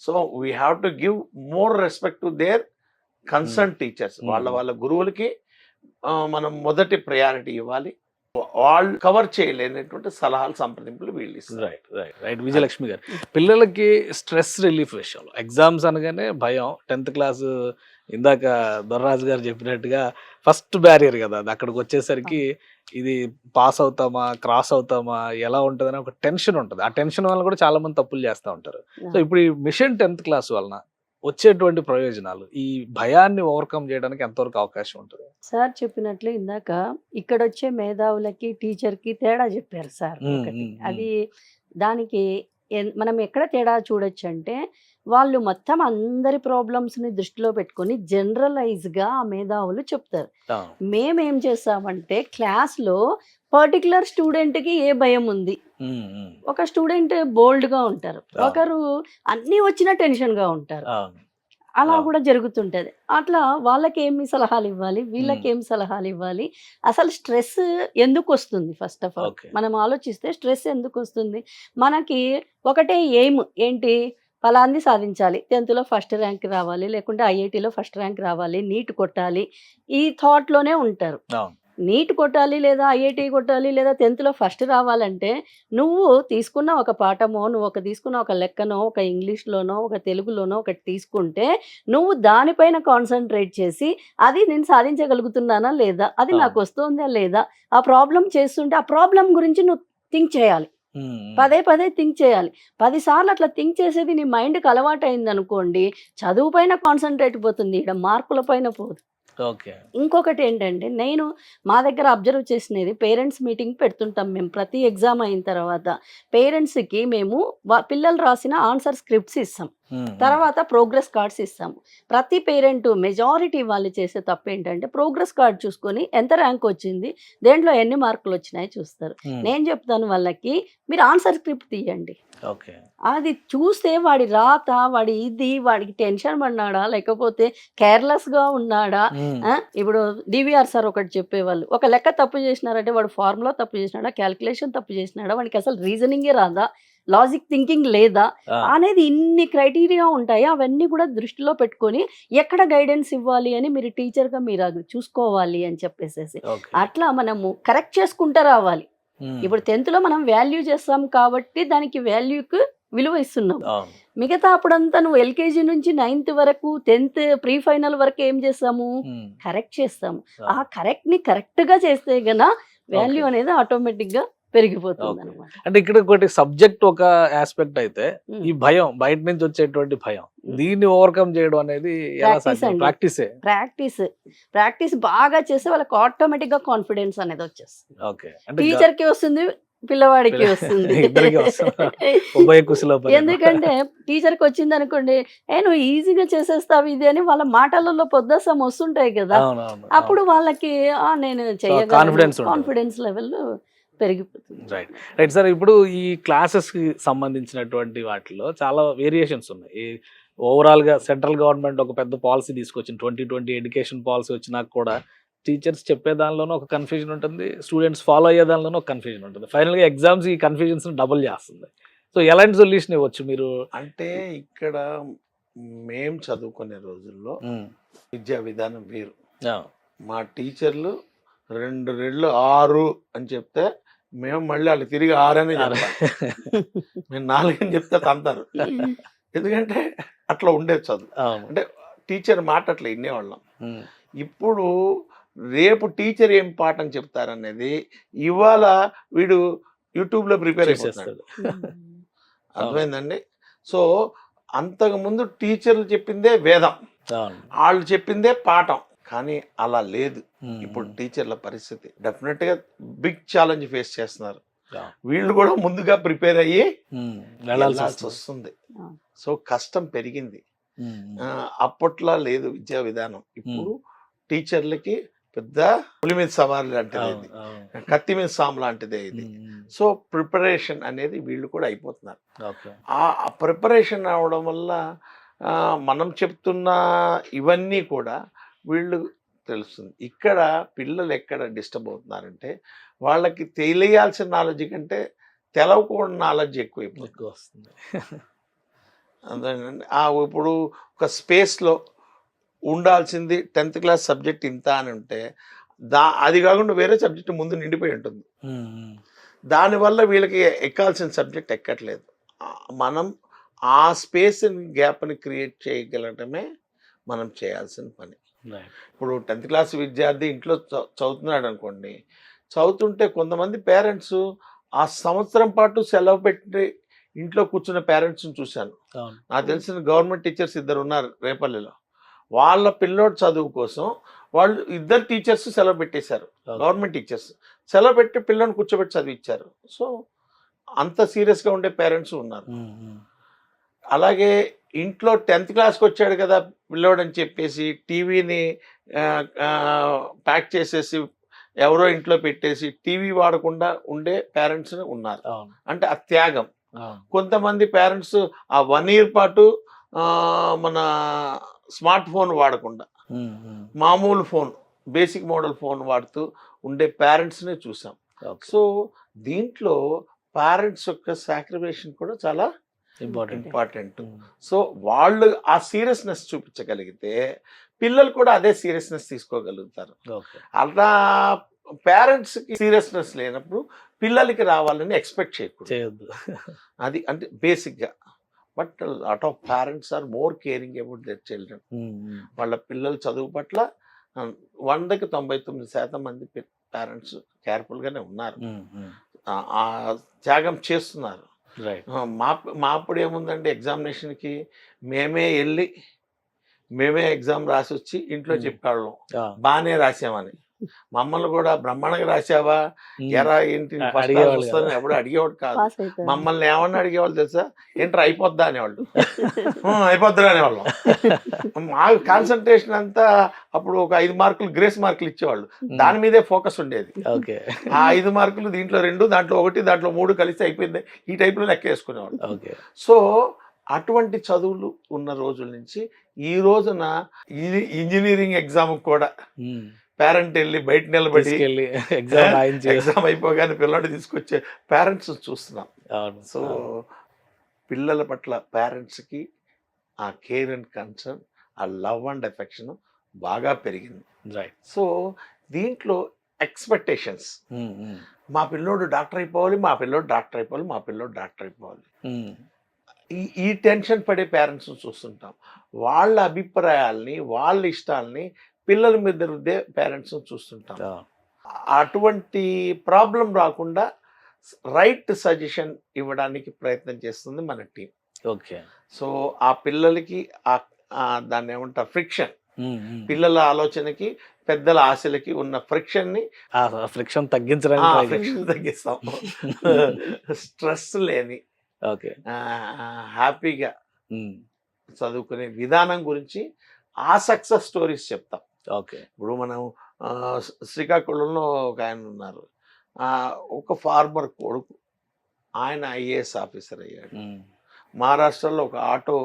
So we have to give more respect to their concern teachers. వాళ్ళ గురువులకి మనం మొదటి ప్రయారిటీ ఇవ్వాలి. వాళ్ళు కవర్ చేయలేనటువంటి సలహాలు, సంప్రదింపులు వీళ్ళు ఇస్తారు. రైట్ విజయలక్ష్మి గారు, పిల్లలకి స్ట్రెస్ రిలీఫ్ విషయంలో ఎగ్జామ్స్ అనగానే భయం. 10th క్లాస్ ఇందాక దొర్రాజు గారు చెప్పినట్టుగా ఫస్ట్ బ్యారియర్ కదా అది. అక్కడికి వచ్చేసరికి ఇది పాస్ అవుతామా, క్రాస్ అవుతామా, ఎలా ఉంటుందని ఒక టెన్షన్ ఉంటుంది. ఆ టెన్షన్ వల్ల కూడా చాలా మంది తప్పులు చేస్తూ ఉంటారు. సో ఇప్పుడు ఈ మిషన్ 10th క్లాస్ వలన వచ్చేటువంటి ప్రయోజనాలు, ఈ భయాన్ని ఓవర్కమ్ చేయడానికి ఎంతవరకు అవకాశం ఉంటుంది? సార్ చెప్పినట్లు ఇందాక ఇక్కడ వచ్చే మేధావులకి, టీచర్కి తేడా చెప్పారు సార్. ఒకటి అది దానికి మనం ఎక్కడ తేడా చూడొచ్చు అంటే వాళ్ళు మొత్తం అందరి ప్రాబ్లమ్స్ని దృష్టిలో పెట్టుకొని జనరలైజ్గా ఆ మేధావులు చెప్తారు. మేమేం చేస్తామంటే క్లాస్లో పర్టికులర్ స్టూడెంట్కి ఏ భయం ఉంది. ఒక స్టూడెంట్ బోల్డ్గా ఉంటారు, ఒకరు అన్నీ వచ్చినా టెన్షన్గా ఉంటారు. అలా కూడా జరుగుతుంటది. అట్లా వాళ్ళకి ఏమి సలహాలు ఇవ్వాలి, వీళ్ళకి ఏం సలహాలు ఇవ్వాలి, అసలు స్ట్రెస్ ఎందుకు వస్తుంది? ఫస్ట్ ఆఫ్ ఆల్ మనం ఆలోచిస్తే స్ట్రెస్ ఎందుకు వస్తుంది? మనకి ఒకటే ఎయిమ్ ఏంటి, ఫలాంది సాధించాలి, 10th ఫస్ట్ ర్యాంక్ రావాలి, లేకుంటే ఐఐటీలో ఫస్ట్ ర్యాంక్ రావాలి, నీట్ కొట్టాలి, ఈ థాట్లోనే ఉంటారు. నీట్ కొట్టాలి లేదా ఐఐటీ కొట్టాలి లేదా 10th ఫస్ట్ రావాలంటే నువ్వు తీసుకున్న ఒక పాఠమో, నువ్వు తీసుకున్న ఒక లెక్కనో, ఒక ఇంగ్లీష్లోనో, ఒక తెలుగులోనో ఒకటి తీసుకుంటే నువ్వు దానిపైన కాన్సన్ట్రేట్ చేసి అది నేను సాధించగలుగుతున్నానా లేదా, అది నాకు వస్తుందా లేదా, ఆ ప్రాబ్లం చేస్తుంటే ఆ ప్రాబ్లం గురించి నువ్వు థింక్ చేయాలి. పదే థింక్ చేయాలి. 10 సార్లు అట్లా థింక్ చేసేది నీ మైండ్కి అలవాటు అయింది అనుకోండి, చదువు పైన కాన్సన్ట్రేట్ పోతుంది, ఇక్కడ మార్కుల పైన పోదు. ఇంకొకటి ఏంటంటే నేను మా దగ్గర అబ్జర్వ్ చేసినది, పేరెంట్స్ మీటింగ్ పెడుతుంటాం మేము ప్రతి ఎగ్జామ్ అయిన తర్వాత. పేరెంట్స్కి మేము పిల్లలు రాసిన ఆన్సర్ స్క్రిప్ట్స్ ఇస్తాం, తర్వాత ప్రోగ్రెస్ కార్డ్స్ ఇస్తాము. ప్రతి పేరెంట్ మెజారిటీ వాళ్ళు చేసే తప్పు ఏంటంటే ప్రోగ్రెస్ కార్డ్ చూసుకొని ఎంత ర్యాంక్ వచ్చింది, దేంట్లో ఎన్ని మార్కులు వచ్చినాయి చూస్తారు. నేను చెప్తాను వాళ్ళకి, మీరు ఆన్సర్ స్క్రిప్ట్ తీయండి. అది చూస్తే వాడి రాత, వాడికి టెన్షన్ పడినాడా లేకపోతే కేర్లెస్గా ఉన్నాడా. ఇప్పుడు డివిఆర్ సార్ ఒకటి చెప్పేవాళ్ళు, ఒక లెక్క తప్పు చేసినారంటే వాడు ఫార్ములా తప్పు చేసినాడా, క్యాల్కులేషన్ తప్పు చేసినాడా, వాడికి అసలు రీజనింగే రాదా, లాజిక్ థింకింగ్ లేదా అనేది ఇన్ని క్రైటీరియా ఉంటాయి. అవన్నీ కూడా దృష్టిలో పెట్టుకొని ఎక్కడ గైడెన్స్ ఇవ్వాలి అని మీరు టీచర్గా మీరు అది చూసుకోవాలి అని చెప్పేసేసి అట్లా మనము కరెక్ట్ చేసుకుంటూ రావాలి. ఇప్పుడు 10th మనం వాల్యూ చేస్తాం కాబట్టి దానికి వాల్యూకి విలువ ఇస్తున్నాం. మిగతా అప్పుడంతా నువ్వు ఎల్కేజీ నుంచి 9th వరకు, 10th ప్రీ ఫైనల్ వరకు ఏం చేస్తాము, కరెక్ట్ చేస్తాము. ఆ కరెక్ట్ని కరెక్ట్గా చేస్తే గన వాల్యూ అనేది ఆటోమేటిక్గా పెరిగిపోతుంది Okay. అనమాట. అంటే ఇక్కడ ఒకటి సబ్జెక్ట్ ఒక ఆస్పెక్ట్ అయితే ఈ భయం బయట నుంచి వచ్చేటువంటి భయం దీన్ని ఓవర్కమ్ చేయడం అనేది ఎలా Practice సాధ్యం? అండి. ప్రాక్టీసే. ప్రాక్టీస్ బాగా చేస్తే వాళ్ళకి ఆటోమేటిక్ గా కాన్ఫిడెన్స్ అనేది వచ్చేస్తుంది. ఓకే. అంటే టీచర్ కి వస్తుంది, పిల్లవాడికి వస్తుంది. ఇద్దరికి వస్తుంది. ఉభయ కుశల పరిణామం. ఎందుకంటే టీచర్ కి వచ్చింది అనుకోండి, నువ్వు ఈజీగా చేసేస్తావు ఇది అని వాళ్ళ మాటలలో పొద్దసం వస్తుంటాయి కదా, అవునవును. అప్పుడు వాళ్ళకి నేను confidence చేయగలను, ఉంటుంది. కాన్ఫిడెన్స్ లెవెల్ పెరిగిపోతుంది. Right sir. ఇప్పుడు ఈ క్లాసెస్ కి సంబంధించినటువంటి వాటిలో చాలా వేరియేషన్స్ ఉన్నాయి. ఈ ఓవరాల్ గా సెంట్రల్ గవర్నమెంట్ ఒక పెద్ద పాలసీ తీసుకొచ్చింది. 2020 ఎడ్యుకేషన్ పాలసీ వచ్చినాక కూడా టీచర్స్ చెప్పే దానిలోనూ ఒక కన్ఫ్యూజన్ ఉంటుంది, స్టూడెంట్స్ ఫాలో అయ్యే దానిలోనూ ఒక కన్ఫ్యూజన్ ఉంటుంది. ఫైనల్ గా ఎగ్జామ్స్ ఈ కన్ఫ్యూజన్స్ డబుల్ చేస్తుంది. సో ఎలాంటి సొల్యూషన్ ఇవ్వచ్చు మీరు? అంటే ఇక్కడ మేం చదువుకునే రోజుల్లో విద్యా విధానం వేరు. మా టీచర్లు 2 రెళ్ళు 6 అని చెప్తే మేము మళ్ళీ వాళ్ళు తిరిగి 6 అని చెప్తాం. మేము 4 అని చెప్తే తంతారు. ఎందుకంటే అట్లా ఉండేది చదువు. అంటే టీచర్ మాట అట్లా వినేవాళ్ళం. ఇప్పుడు రేపు టీచర్ ఏం పాఠం చెప్తారనేది ఇవాళ వీడు యూట్యూబ్లో ప్రిపేర్ అయిపోతాడు. అర్థమైందండి. సో అంతకుముందు టీచర్లు చెప్పిందే వేదం, వాళ్ళు చెప్పిందే పాఠం. కానీ అలా లేదు ఇప్పుడు టీచర్ల పరిస్థితి. డెఫినెట్ గా బిగ్ ఛాలెంజ్ ఫేస్ చేస్తున్నారు. వీళ్ళు కూడా ముందుగా ప్రిపేర్ అయ్యి వెళ్ళాల్సి వస్తుంది. సో కష్టం పెరిగింది. అప్పట్లో లేదు విద్యా విధానం. ఇప్పుడు టీచర్లకి పెద్ద పులి మీద సవారి లాంటిది ఇది, కత్తి మీద సాము లాంటిదే ఇది. సో ప్రిపరేషన్ అనేది వీళ్ళు కూడా అయిపోతున్నారు. ఆ ప్రిపరేషన్ అవడం వల్ల మనం చెప్తున్న ఇవన్నీ కూడా వీళ్ళు తెలుస్తుంది. ఇక్కడ పిల్లలు ఎక్కడ డిస్టర్బ్ అవుతున్నారంటే వాళ్ళకి తెలియాల్సిన నాలెడ్జ్ కంటే తెలవకూడని నాలెడ్జ్ ఎక్కువ వస్తుంది. అదేనండి. ఇప్పుడు ఒక స్పేస్లో ఉండాల్సింది 10th క్లాస్ సబ్జెక్ట్ ఇంత అని ఉంటే అది కాకుండా వేరే సబ్జెక్ట్ ముందు నిండిపోయి ఉంటుంది. దానివల్ల వీళ్ళకి ఎక్కాల్సిన సబ్జెక్ట్ ఎక్కట్లేదు. మనం ఆ స్పేస్ గ్యాప్ని క్రియేట్ చేయగలటమే మనం చేయాల్సిన పని. ఇప్పుడు 10th క్లాస్ విద్యార్థి ఇంట్లో చదువుతున్నాడు అనుకోండి, చదువుతుంటే కొంతమంది పేరెంట్స్ ఆ సంవత్సరం పాటు సెలవు పెట్టి ఇంట్లో కూర్చున్న పేరెంట్స్ని చూశాను. నాకు తెలిసిన గవర్నమెంట్ టీచర్స్ 2 ఉన్నారు రేపల్లిలో. వాళ్ళ పిల్లోడు చదువు కోసం వాళ్ళు 2 టీచర్స్ సెలవు పెట్టేశారు. గవర్నమెంట్ టీచర్స్ సెలవు పెట్టి పిల్లోని కూర్చోబెట్టి చదివించారు. సో అంత సీరియస్గా ఉండే పేరెంట్స్ ఉన్నారు. అలాగే ఇంట్లో 10th క్లాస్కి వచ్చాడు కదా పిల్లోడు అని చెప్పేసి టీవీని ప్యాక్ చేసేసి ఎవరో ఇంట్లో పెట్టేసి టీవీ వాడకుండా ఉండే పేరెంట్స్ ఉన్నారు. అంటే ఆ త్యాగం. కొంతమంది పేరెంట్స్ ఆ 1 year పాటు మన స్మార్ట్ ఫోన్ వాడకుండా మామూలు ఫోన్, బేసిక్ మోడల్ ఫోన్ వాడుతూ ఉండే పేరెంట్స్ని చూసాం. సో దీంట్లో పేరెంట్స్ యొక్క సాక్రిఫికేషన్ కూడా చాలా ఇంపార్టెంట్. సో వాళ్ళు ఆ సీరియస్నెస్ చూపించగలిగితే పిల్లలు కూడా అదే సీరియస్నెస్ తీసుకోగలుగుతారు. అలా పేరెంట్స్కి సీరియస్నెస్ లేనప్పుడు పిల్లలకి రావాలని ఎక్స్పెక్ట్ చేయకూడదు. అది అంటే బేసిక్గా. But lot of parents are more caring about their children. వాళ్ళ పిల్లల చదువు పట్ల 100కి 99% మంది పేరెంట్స్ కేర్ఫుల్గానే ఉన్నారు, ఆ త్యాగం చేస్తున్నారు. మా అప్పుడు ఏముందండి, ఎగ్జామినేషన్కి మేమే వెళ్ళి మేమే ఎగ్జామ్ రాసి వచ్చి ఇంట్లో చెప్పేవాళ్ళం బాగానే రాసామని. మమ్మల్ని కూడా బ్రహ్మాండంగా రాసావా ఎరా ఏంటి ఫస్ట్ క్లాస్ వస్తుందని ఎప్పుడు అడిగేవాడు కాదు. మమ్మల్ని ఏమన్నా అడిగేవాళ్ళు తెలుసా, ఏంటర్ అయిపోద్దా అనేవాళ్ళు. అయిపోద్దా అనేవాళ్ళం. మా కాన్సన్ట్రేషన్ అంతా అప్పుడు ఒక 5 మార్కులు గ్రేస్ మార్కులు ఇచ్చేవాళ్ళు, దాని మీదే ఫోకస్ ఉండేది. ఆ 5 మార్కులు దీంట్లో 2, దాంట్లో 1, దాంట్లో 3 కలిసి అయిపోయింది, ఈ టైప్లో లెక్క వేసుకునేవాళ్ళు. సో అటువంటి చదువులు ఉన్న రోజుల నుంచి ఈ రోజున ఇంజనీరింగ్ ఎగ్జామ్ కూడా పేరెంట్ వెళ్ళి బయట నిలబడి ఎగ్జామ్ అయిపోగానే పిల్లలు తీసుకొచ్చే పేరెంట్స్ చూస్తున్నాం. సో పిల్లల పట్ల పేరెంట్స్కి ఆ కేర్ అండ్ కన్సర్న్, ఆ లవ్ అండ్ ఎఫెక్షన్ బాగా పెరిగింది. సో దీంట్లో ఎక్స్పెక్టేషన్స్, మా పిల్లోడు డాక్టర్ అయిపోవాలి, మా పిల్లోడు డాక్టర్ అయిపోవాలి, మా పిల్లోడు డాక్టర్ అయిపోవాలి, ఈ టెన్షన్ పడే పేరెంట్స్ చూస్తుంటాం. వాళ్ళ అభిప్రాయాల్ని వాళ్ళ ఇష్టాలని పిల్లల మీద రుద్దే పేరెంట్స్ చూస్తుంటాం. అటువంటి ప్రాబ్లం రాకుండా రైట్ సజెషన్ ఇవ్వడానికి ప్రయత్నం చేస్తుంది మన టీం. ఓకే. సో ఆ పిల్లలకి దాన్ని ఏమంటారు ఫ్రిక్షన్, పిల్లల ఆలోచనకి పెద్దల ఆశలకి ఉన్న ఫ్రిక్షన్ని ఫ్రిక్షన్ తగ్గించడానికి ఫ్రిక్షన్ తగ్గిస్తాం. స్ట్రెస్ లేని ఓకే హ్యాపీగా చదువుకునే విధానం గురించి ఆ సక్సెస్ స్టోరీస్ చెప్తాం. ఓకే. ఇప్పుడు మనం శ్రీకాకుళంలో ఒక ఆయన ఉన్నారు, ఒక ఫార్మర్ కొడుకు, ఆయన ఐఏఎస్ ఆఫీసర్ అయ్యాడు. మహారాష్ట్రలో ఒక ఆటో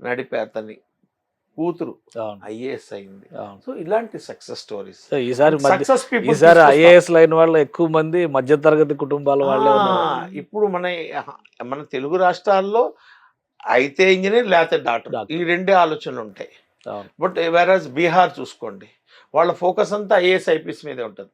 నడిపే అతని కూతురు ఐఏఎస్ అయింది. సో ఇలాంటి సక్సెస్ స్టోరీస్ ఈసారి ఐఏఎస్ లైన్ వాళ్ళు ఎక్కువ మంది మధ్యతరగతి కుటుంబాల వాళ్ళే ఇప్పుడు మన తెలుగు రాష్ట్రాల్లో అయితే ఇంజనీర్ లేకపోతే డాక్టర్, ఈ రెండే ఆలోచనలు ఉంటాయి. బట్ వేరాజ్ బీహార్ చూసుకోండి, వాళ్ళ ఫోకస్ అంతా ఐఏఎస్ ఐపీఎస్ మీదే ఉంటుంది.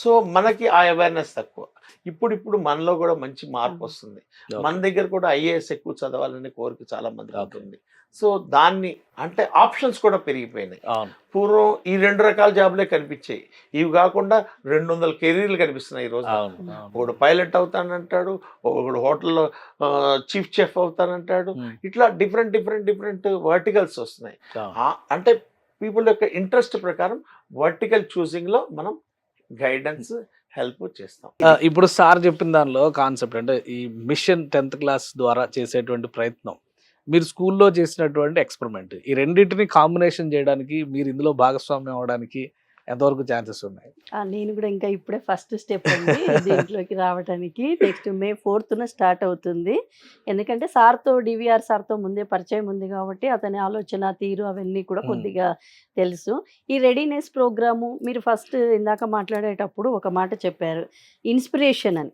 సో మనకి ఆ అవేర్నెస్ తక్కువ. ఇప్పుడు మనలో కూడా మంచి మార్పు వస్తుంది. మన దగ్గర కూడా ఐఏఎస్ ఎక్కువ చదవాలనే కోరిక చాలా మంది ఉంటుంది. సో దాన్ని అంటే ఆప్షన్స్ కూడా పెరిగిపోయినాయి. పూర్వం ఈ 2 రకాల జాబులే కనిపించాయి, ఇవి కాకుండా 200 కెరీర్లు కనిపిస్తున్నాయి ఈరోజు. ఒకడు పైలట్ అవుతానంటాడు, ఒకడు హోటల్లో చీఫ్ చెఫ్ అవుతానంటాడు, ఇట్లా డిఫరెంట్ వర్టికల్స్ వస్తున్నాయి. అంటే పీపుల్ యొక్క ఇంట్రెస్ట్ ప్రకారం వర్టికల్ చూసింగ్ లో మనం గైడెన్స్ హెల్ప్ చేస్తాం. ఇప్పుడు సార్ చెప్పిన దానిలో కాన్సెప్ట్ అంటే ఈ మిషన్ 10th క్లాస్ ద్వారా చేసేటువంటి ప్రయత్నం, మీరు స్కూల్లో చేసినటువంటి ఎక్స్పెరిమెంట్, ఈ రెండింటిని కాంబినేషన్ చేయడానికి, మీరు ఇందులో భాగస్వామ్యం అవడానికి ఎంతవరకు ఛాన్సెస్ ఉన్నాయి? నేను కూడా ఇంకా ఇప్పుడే ఫస్ట్ స్టెప్ ఉంది దీంట్లోకి రావడానికి. నెక్స్ట్ May 4th స్టార్ట్ అవుతుంది. ఎందుకంటే సార్తో డివిఆర్ సార్తో ముందే పరిచయం ఉంది కాబట్టి అతని ఆలోచన తీరు అవన్నీ కూడా కొద్దిగా తెలుసు. ఈ రెడీనెస్ ప్రోగ్రాము మీరు ఫస్ట్ ఇందాక మాట్లాడేటప్పుడు ఒక మాట చెప్పారు, ఇన్స్పిరేషన్ అని.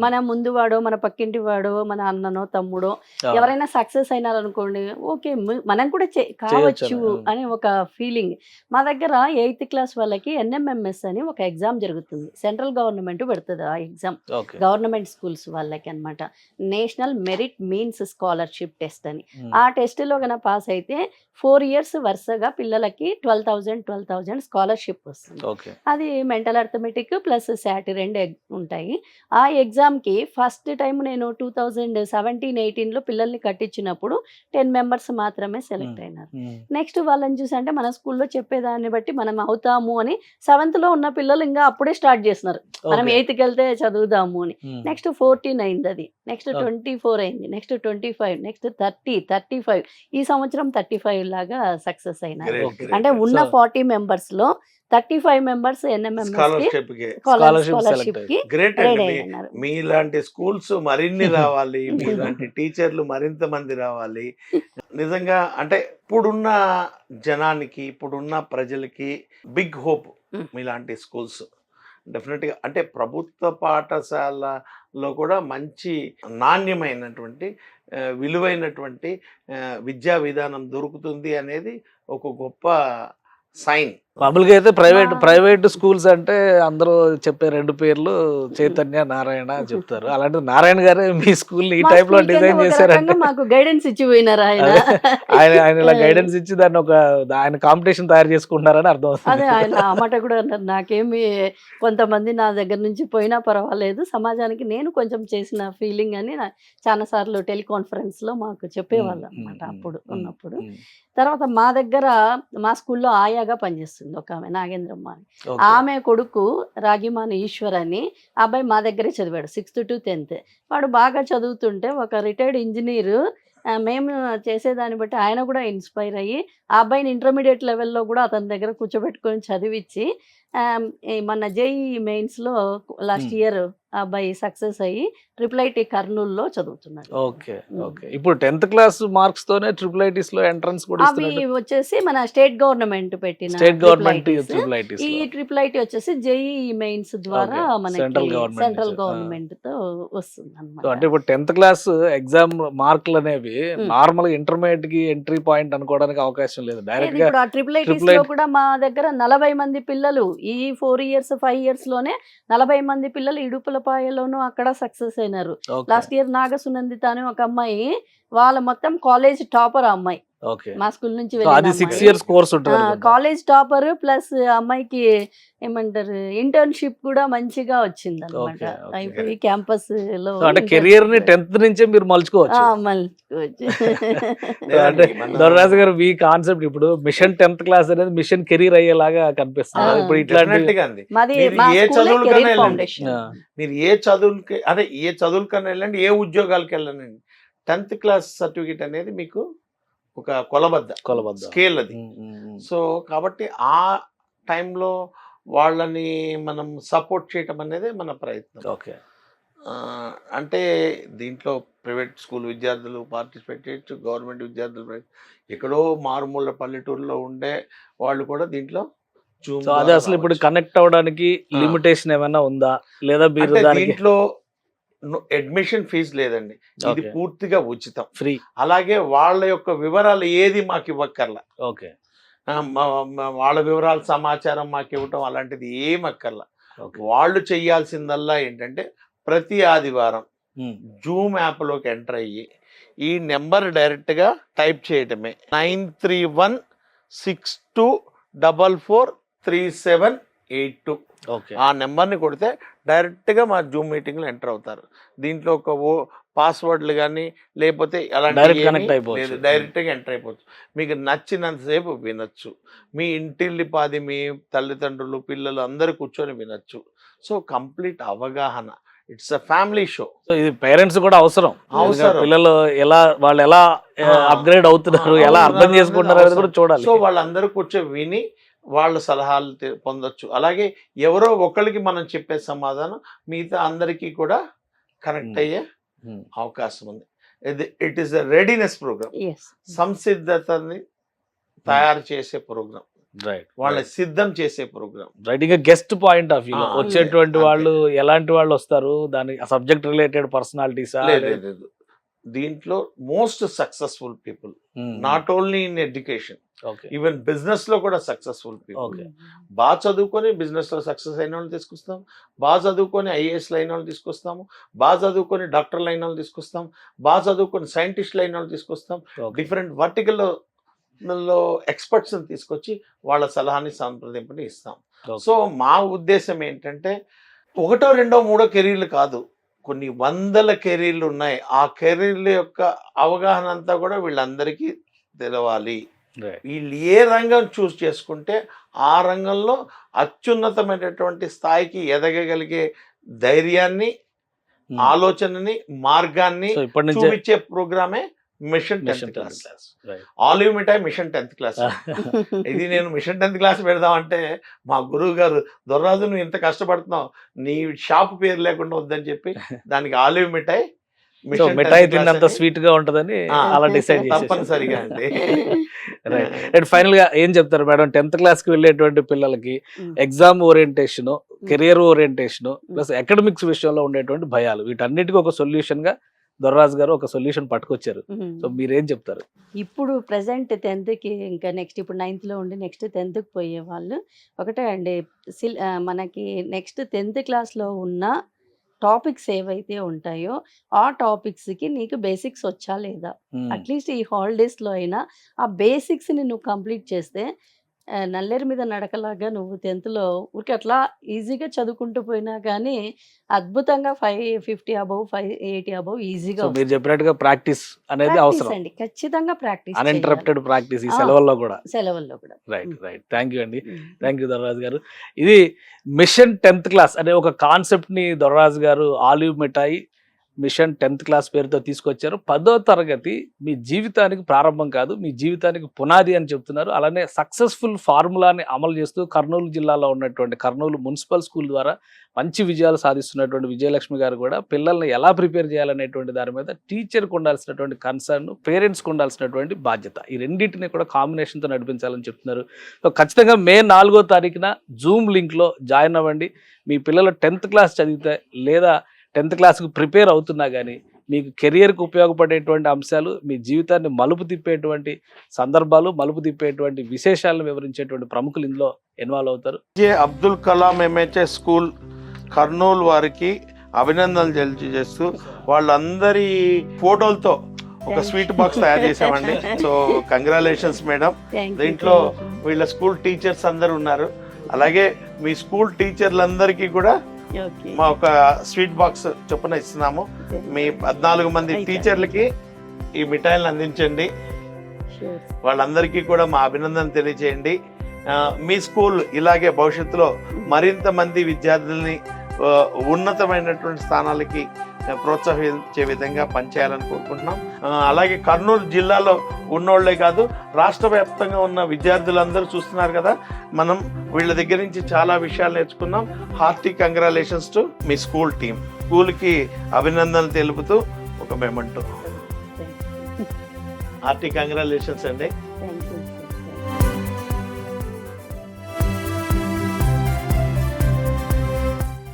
మన ముందు వాడో, మన పక్కింటి వాడో, మన అన్ననో తమ్ముడో ఎవరైనా సక్సెస్ అయినారనుకోండి, ఓకే మనం కూడా కావచ్చు అని ఒక ఫీలింగ్. మా దగ్గర 8th క్లాస్ వాళ్ళకి NMMS అని ఒక ఎగ్జామ్ జరుగుతుంది, సెంట్రల్ గవర్నమెంట్ పెడుతుంది ఆ ఎగ్జామ్, గవర్నమెంట్ స్కూల్స్ వాళ్ళకి అనమాట. National merit means scholarship test అని. ఆ టెస్ట్లో కనుక పాస్ అయితే 4 years వరుసగా పిల్లలకి 12,000 స్కాలర్షిప్ వస్తుంది. అది మెంటల్ అర్థమెటిక్ ప్లస్ SAT 2 ఉంటాయి. ఆ ఎగ్జామ్కి ఫస్ట్ టైం నేను 2017-18లో పిల్లల్ని కట్టించినప్పుడు 10 members మాత్రమే సెలెక్ట్ అయినారు. నెక్స్ట్ వాళ్ళని చూసి అంటే మన స్కూల్లో చెప్పేదాన్ని బట్టి మనం అవుతాము అని 7th ఉన్న పిల్లలు ఇంకా అప్పుడే స్టార్ట్ చేస్తున్నారు, మనం 8th వెళ్తే చదువుదాము అని. నెక్స్ట్ 14 అయింది, అది నెక్స్ట్ 24 అయింది, నెక్స్ట్ 25, నెక్స్ట్ 30, 35, ఈ సంవత్సరం 35 లాగా సక్సెస్ అయినారు. అంటే ఉన్న 40 members-లో 35 members NMMS స్కాలర్షిప్ కి రెడీ అయినారు. మీలాంటి స్కూల్స్ మరిన్ని రావాలి, మీలాంటి టీచర్లు మరింత మంది రావాలి. నిజంగా అంటే ఇప్పుడున్న జనానికి, ఇప్పుడున్న ప్రజలకి బిగ్ హోప్ మీలాంటి స్కూల్స్. డెఫినెట్గా అంటే ప్రభుత్వ పాఠశాలలో కూడా మంచి నాణ్యమైనటువంటి విలువైనటువంటి విద్యా విధానం దొరుకుతుంది అనేది ఒక గొప్ప సైన్. మామూలుగా అయితే ప్రైవేట్ స్కూల్స్ అంటే అందరూ చెప్పే 2 పేర్లు చైతన్య, నారాయణ చెప్తారు. అలాంటి నారాయణ గారే మీ స్కూల్ ఈ టైప్ లో డిజైన్ చేశారంటే మాకు గైడెన్స్ ఇచ్చి పోయినారు ఆయన ఇలా గైడెన్స్ ఇచ్చి దాన్ని ఆయన కాంపిటీషన్ తయారు చేసుకుంటున్నారని అర్థం అవుతుంది. అదే ఆయన ఆ మాట కూడా అన్నారు, నాకేమి కొంతమంది నా దగ్గర నుంచి పోయినా పర్వాలేదు, సమాజానికి నేను కొంచెం చేసిన ఫీలింగ్ అని చాలా సార్లు టెలికాన్ఫరెన్స్ లో మాకు చెప్పేవాళ్ళు అనమాట అప్పుడు ఉన్నప్పుడు. తర్వాత మా దగ్గర మా స్కూల్లో ఆయాగా పనిచేస్తుంది ఒక ఆమె, నాగేంద్రమ్మ అని. ఆమె కొడుకు రాగిమాని ఈశ్వర్ అని, అబ్బాయి మా దగ్గరే చదివాడు 6th to 10th. వాడు బాగా చదువుతుంటే ఒక రిటైర్డ్ ఇంజనీర్, మేము చేసేదాన్ని బట్టి ఆయన కూడా ఇన్స్పైర్ అయ్యి ఆ అబ్బాయిని ఇంటర్మీడియట్ లెవెల్లో కూడా అతని దగ్గర కూర్చోబెట్టుకొని చదివించి మన JEE మెయిన్స్లో లాస్ట్ ఇయర్ ఆ అబ్బాయి సక్సెస్ అయ్యి IIIT కర్నూలులో చదువుతున్నాడు. ఓకే. ఇప్పుడు 10th క్లాస్ మార్క్స్ తోనే IIITs లో ఎంట్రన్స్ కూడా అవి వచ్చేసి మన స్టేట్ గవర్నమెంట్ పెట్టిన ఈ IIIT వచ్చేసి JEE మెయిన్స్ ద్వారా మనకి సెంట్రల్ గవర్నమెంట్ తో వస్తుంది అన్నమాట. అంటే ఇప్పుడు 10th క్లాస్ ఎగ్జామ్ మార్కులు అనేవి నార్మల్ ఇంటర్మీడియట్ కి ఎంట్రీ పాయింట్ అనుకోవడానికి అవకాశం లేదు. డైరెక్ట్ గా ఇప్పుడు ఆ IIITs లో కూడా మా దగ్గర 40 మంది పిల్లలు ఈ 4 years 5 years లోనే 40 మంది పిల్లలు ఇడుపులపాయలోనూ అక్కడ సక్సెస్ అయినారు. లాస్ట్ ఇయర్ నాగసునందిత అని ఒక అమ్మాయి, వాళ్ళ మొత్తం కాలేజ్ టాపర్ అమ్మాయి, ఓకే. మా స్కూల్ నుంచి సో అది 6 years కోర్స్ ఉంటుంది అనుకుంటా. కాలేజ్ టాపర్ ప్లస్ అమ్మాయికి ఏమంటారు ఇంటర్న్షిప్ కూడా మంచిగా వచ్చింది అనమాట. Okay, okay. అయిపోయి క్యాంపస్ లో సో అంటే కెరియర్ ని 10th నుంచే మీరు మలుచుకోవచ్చు. మలుచుకోవచ్చు. సో అంటే దొరరాజు గారు మీ కాన్సెప్ట్ ఇప్పుడు మిషన్ 10th క్లాస్ అనేది మిషన్ కెరీర్ అయ్యేలాగా కనిపిస్తుంది. ఇప్పుడు ఇట్లాంటి Definitely గా అండి. మాది మీరు మా ఏ స్కూలే చదువులకైనా కెరీర్ వెళ్ళండి. ఫౌండేషన్. మీరు ఏ చదువులకి అదే ఏ చదువులకన్నా వెళ్ళండి, ఏ ఉద్యోగాలకి వెళ్ళండి, 10th క్లాస్ సర్టిఫికేట్ అనేది మీకు ఒక కొలబద్ద స్కేల్ అది. సో కాబట్టి ఆ టైంలో వాళ్ళని మనం సపోర్ట్ చేయటం అనేది మన ప్రయత్నం. ఓకే. అంటే దీంట్లో ప్రైవేట్ స్కూల్ విద్యార్థులు పార్టిసిపేట్ చేయొచ్చు, గవర్నమెంట్ విద్యార్థులు ఎక్కడో మారుమూల పల్లెటూరులో ఉండే వాళ్ళు కూడా దీంట్లో Zoom సో అదే ద్వారా అసలు ఇప్పుడు రావచ్చు. కనెక్ట్ అవ్వడానికి లిమిటేషన్ ఏమైనా ఉందా లేదా మీరు అంటే దానికి దీంట్లో అడ్మిషన్ ఫీజు లేదండి, ఇది Okay. పూర్తిగా ఉచితం. ఫ్రీ? అలాగే వాళ్ళ యొక్క వివరాలు ఏది మాకు ఇవ్వక్కర్లా, ఓకే. వాళ్ళ వివరాల సమాచారం మాకు ఇవ్వటం అలాంటిది ఏం అక్కర్లా. ఓకే. వాళ్ళు చెయ్యాల్సిందల్లా ఏంటంటే ప్రతి ఆదివారం జూమ్ యాప్లోకి ఎంటర్ అయ్యి ఈ నెంబర్ డైరెక్ట్గా టైప్ చేయటమే 9316244378. ఓకే. ఆ నెంబర్ని కొడితే డైరెక్ట్గా మా జూమ్ మీటింగ్లో ఎంటర్ అవుతారు. దీంట్లో ఒక పాస్వర్డ్లు కానీ లేకపోతే Direct connect అయిపోవచ్చు. లేదు, డైరెక్ట్గా ఎంటర్ అయిపోవచ్చు. మీకు నచ్చినంతసేపు వినొచ్చు. మీ ఇంటిల్లిపాది మీ తల్లిదండ్రులు పిల్లలు అందరూ కూర్చొని వినొచ్చు. సో కంప్లీట్ అవగాహన, it's a family show. So ఇది పేరెంట్స్ కూడా అవసరం. అవసరం. పిల్లలు వాళ్ళు ఎలా అప్గ్రేడ్ అవుతున్నారు, ఎలా అర్థం చేసుకుంటున్నారు అనేది కూడా చూడాలి. సో వాళ్ళందరూ కూర్చొని విని వాళ్ళ సలహాలు పొందొచ్చు. అలాగే ఎవరో ఒకరికి మనం చెప్పే సమాధానం మిగతా అందరికీ కూడా కనెక్ట్ అయ్యే అవకాశం ఉంది. It is a readiness program, Yes. సంసిద్ధతని తయారు చేసే ప్రోగ్రామ్, రైట్ వాళ్ళని సిద్ధం చేసే ప్రోగ్రామ్. రైట్. ఇంకా గెస్ట్ పాయింట్ ఆఫ్ వ్యూ ఆ, వచ్చేటువంటి అంతే. వాళ్ళు ఎలాంటి వాళ్ళు వస్తారు, దాని సబ్జెక్ట్ రిలేటెడ్ పర్సనాలిటీసా? లేదు, దీంట్లో most successful people, not only in education, okay. Even business లో కూడా సక్సెస్ఫుల్ పీపుల్. ఓకే. బాగా చదువుకొని బిజినెస్ లో సక్సెస్ అయిన వాళ్ళు తీసుకొస్తాం, బాగా చదువుకొని ఐఏఎస్లు అయిన వాళ్ళు తీసుకొస్తాము, బాగా చదువుకొని డాక్టర్లు అయిన వాళ్ళు తీసుకొస్తాం, బాగా చదువుకొని సైంటిస్టులు అయిన వాళ్ళు తీసుకొస్తాం. డిఫరెంట్ వర్టికల్ లో ఎక్స్పర్ట్స్ తీసుకొచ్చి వాళ్ళ సలహాని సంప్రదింపుని ఇస్తాం. సో మా ఉద్దేశం ఏంటంటే ఒకటో రెండో మూడో కెరీర్లు కాదు, కొన్ని వందల కెరీర్లు ఉన్నాయి. ఆ కెరీర్ల యొక్క అవగాహన అంతా కూడా వీళ్ళందరికీ తెలవాలి. వీళ్ళు ఏ రంగం చూస్ చేసుకుంటే ఆ రంగంలో అత్యున్నతమైనటువంటి స్థాయికి ఎదగగలిగే ధైర్యాన్ని, ఆలోచనని, మార్గాన్ని ఇప్పటి నుంచి చూపించే ప్రోగ్రామే మిషన్ 10th క్లాస్. ఆలివ్ మిఠాయి మిషన్ 10th క్లాస్. ఇది నేను మిషన్ 10th క్లాస్ పెడదామంటే మా గురువు గారు, దొర్రాజు నువ్వు ఇంత కష్టపడుతున్నావు, నీ షాప్ పేరు లేకుండా వద్దని చెప్పి దానికి ఆలివ్ మిఠాయి మిఠాయి తిన్నంత స్వీట్ గా ఉంటదని అలా డిసైడ్ తప్పనిసరిగా అండి. రైట్. ఫైనల్ గా ఏం చెప్తారు మేడం 10th క్లాస్ కి వెళ్ళేటువంటి పిల్లలకి exam orientation, career orientation plus academics విషయంలో ఉండేటువంటి భయాలు, వీటన్నిటికీ ఒక సొల్యూషన్ గా దొర్రాజు గారు ఒక సొల్యూషన్ పట్టుకొచ్చారు. సో మీరేం చెప్తారు? ఇప్పుడు ప్రజెంట్ 10th ఇంకా నెక్స్ట్ ఇప్పుడు 9th లో ఉండి నెక్స్ట్ 10th పోయే వాళ్ళు ఒకటే అండి, మనకి నెక్స్ట్ 10th క్లాస్లో ఉన్న టాపిక్స్ ఏవైతే ఉంటాయో ఆ టాపిక్స్కి నీకు బేసిక్స్ వచ్చా లేదా, అట్లీస్ట్ ఈ హాలిడేస్లో అయినా ఆ బేసిక్స్ని నువ్వు కంప్లీట్ చేస్తే నల్లేరు మీద నడకలాగా నువ్వు 10th ఊరికి అట్లా ఈజీగా చదువుకుంటూ పోయినా కానీ అద్భుతంగా 550 అబౌవ్ 580 అబౌవ్ ఈజీగా. మీరు చెప్పినట్టుగా ప్రాక్టీస్ అనేది అవసరం అండి, ఖచ్చితంగా ప్రాక్టీస్, అన్ఇంటరప్టెడ్ ప్రాక్టీస్ ఈ సెలవుల్లో కూడా. రైట్. థ్యాంక్ యూ అండి. థ్యాంక్ యూ దొర్రాజు గారు. ఇది మిషన్ 10th క్లాస్ అనే ఒక కాన్సెప్ట్ ని దొర్రాజు గారు ఆలివ్ మిఠాయి మిషన్ 10th క్లాస్ పేరుతో తీసుకొచ్చారు. 10వ తరగతి మీ జీవితానికి ప్రారంభం కాదు, మీ జీవితానికి పునాది అని చెప్తున్నారు. అలానే సక్సెస్ఫుల్ ఫార్ములాని అమలు చేస్తూ కర్నూలు జిల్లాలో ఉన్నటువంటి కర్నూలు మున్సిపల్ స్కూల్ ద్వారా మంచి విజయాలు సాధిస్తున్నటువంటి విజయలక్ష్మి గారు కూడా పిల్లల్ని ఎలా ప్రిపేర్ చేయాలనేటువంటి దాని మీద టీచర్కి ఉండాల్సినటువంటి కన్సర్న్, పేరెంట్స్కి ఉండాల్సినటువంటి బాధ్యత, ఈ రెండింటిని కూడా కాంబినేషన్తో నడిపించాలని చెప్తున్నారు. సో ఖచ్చితంగా మే 4వ తారీఖున జూమ్ లింక్లో జాయిన్ అవ్వండి. మీ పిల్లలు 10th క్లాస్ చదివితే లేదా 10th క్లాస్కి ప్రిపేర్ అవుతున్నా కానీ మీకు కెరియర్కి ఉపయోగపడేటువంటి అంశాలు, మీ జీవితాన్ని మలుపు తిప్పేటువంటి సందర్భాలు, మలుపు తిప్పేటువంటి విశేషాలను వివరించేటువంటి ప్రముఖులు ఇందులో ఇన్వాల్వ్ అవుతారు. అబ్దుల్ కలాం ఎంహెచ్ఎస్ స్కూల్ కర్నూలు వారికి అభినందనలు తెలియజేస్తూ వాళ్ళందరి ఫోటోలతో ఒక స్వీట్ బాక్స్ తయారు చేసామండి. So congratulations madam. దీంట్లో వీళ్ళ స్కూల్ టీచర్స్ అందరు ఉన్నారు. అలాగే మీ స్కూల్ టీచర్లందరికీ కూడా మా ఒక స్వీట్ బాక్స్ చొప్పున ఇస్తున్నాము. మీ 14 మంది టీచర్లకి ఈ మిఠాయిలను అందించండి. వాళ్ళందరికీ కూడా మా అభినందన తెలియజేయండి. మీ స్కూల్ ఇలాగే భవిష్యత్తులో మరింత మంది విద్యార్థుల్ని ఉన్నతమైనటువంటి స్థానాలకి ప్రోత్సహించే విధంగా పనిచేయాలని కోరుకుంటున్నాం. అలాగే కర్నూలు జిల్లాలో ఉన్నోళ్లే కాదు, రాష్ట్ర వ్యాప్తంగా ఉన్న విద్యార్థులందరూ చూస్తున్నారు కదా, మనం వీళ్ళ దగ్గర నుంచి చాలా విషయాలు నేర్చుకున్నాం. Hearty congratulations to me school team. స్కూల్కి అభినందనలు తెలుపుతూ ఒక మెమెంటో. హార్టీ కంగ్రాచులేషన్స్ అండి.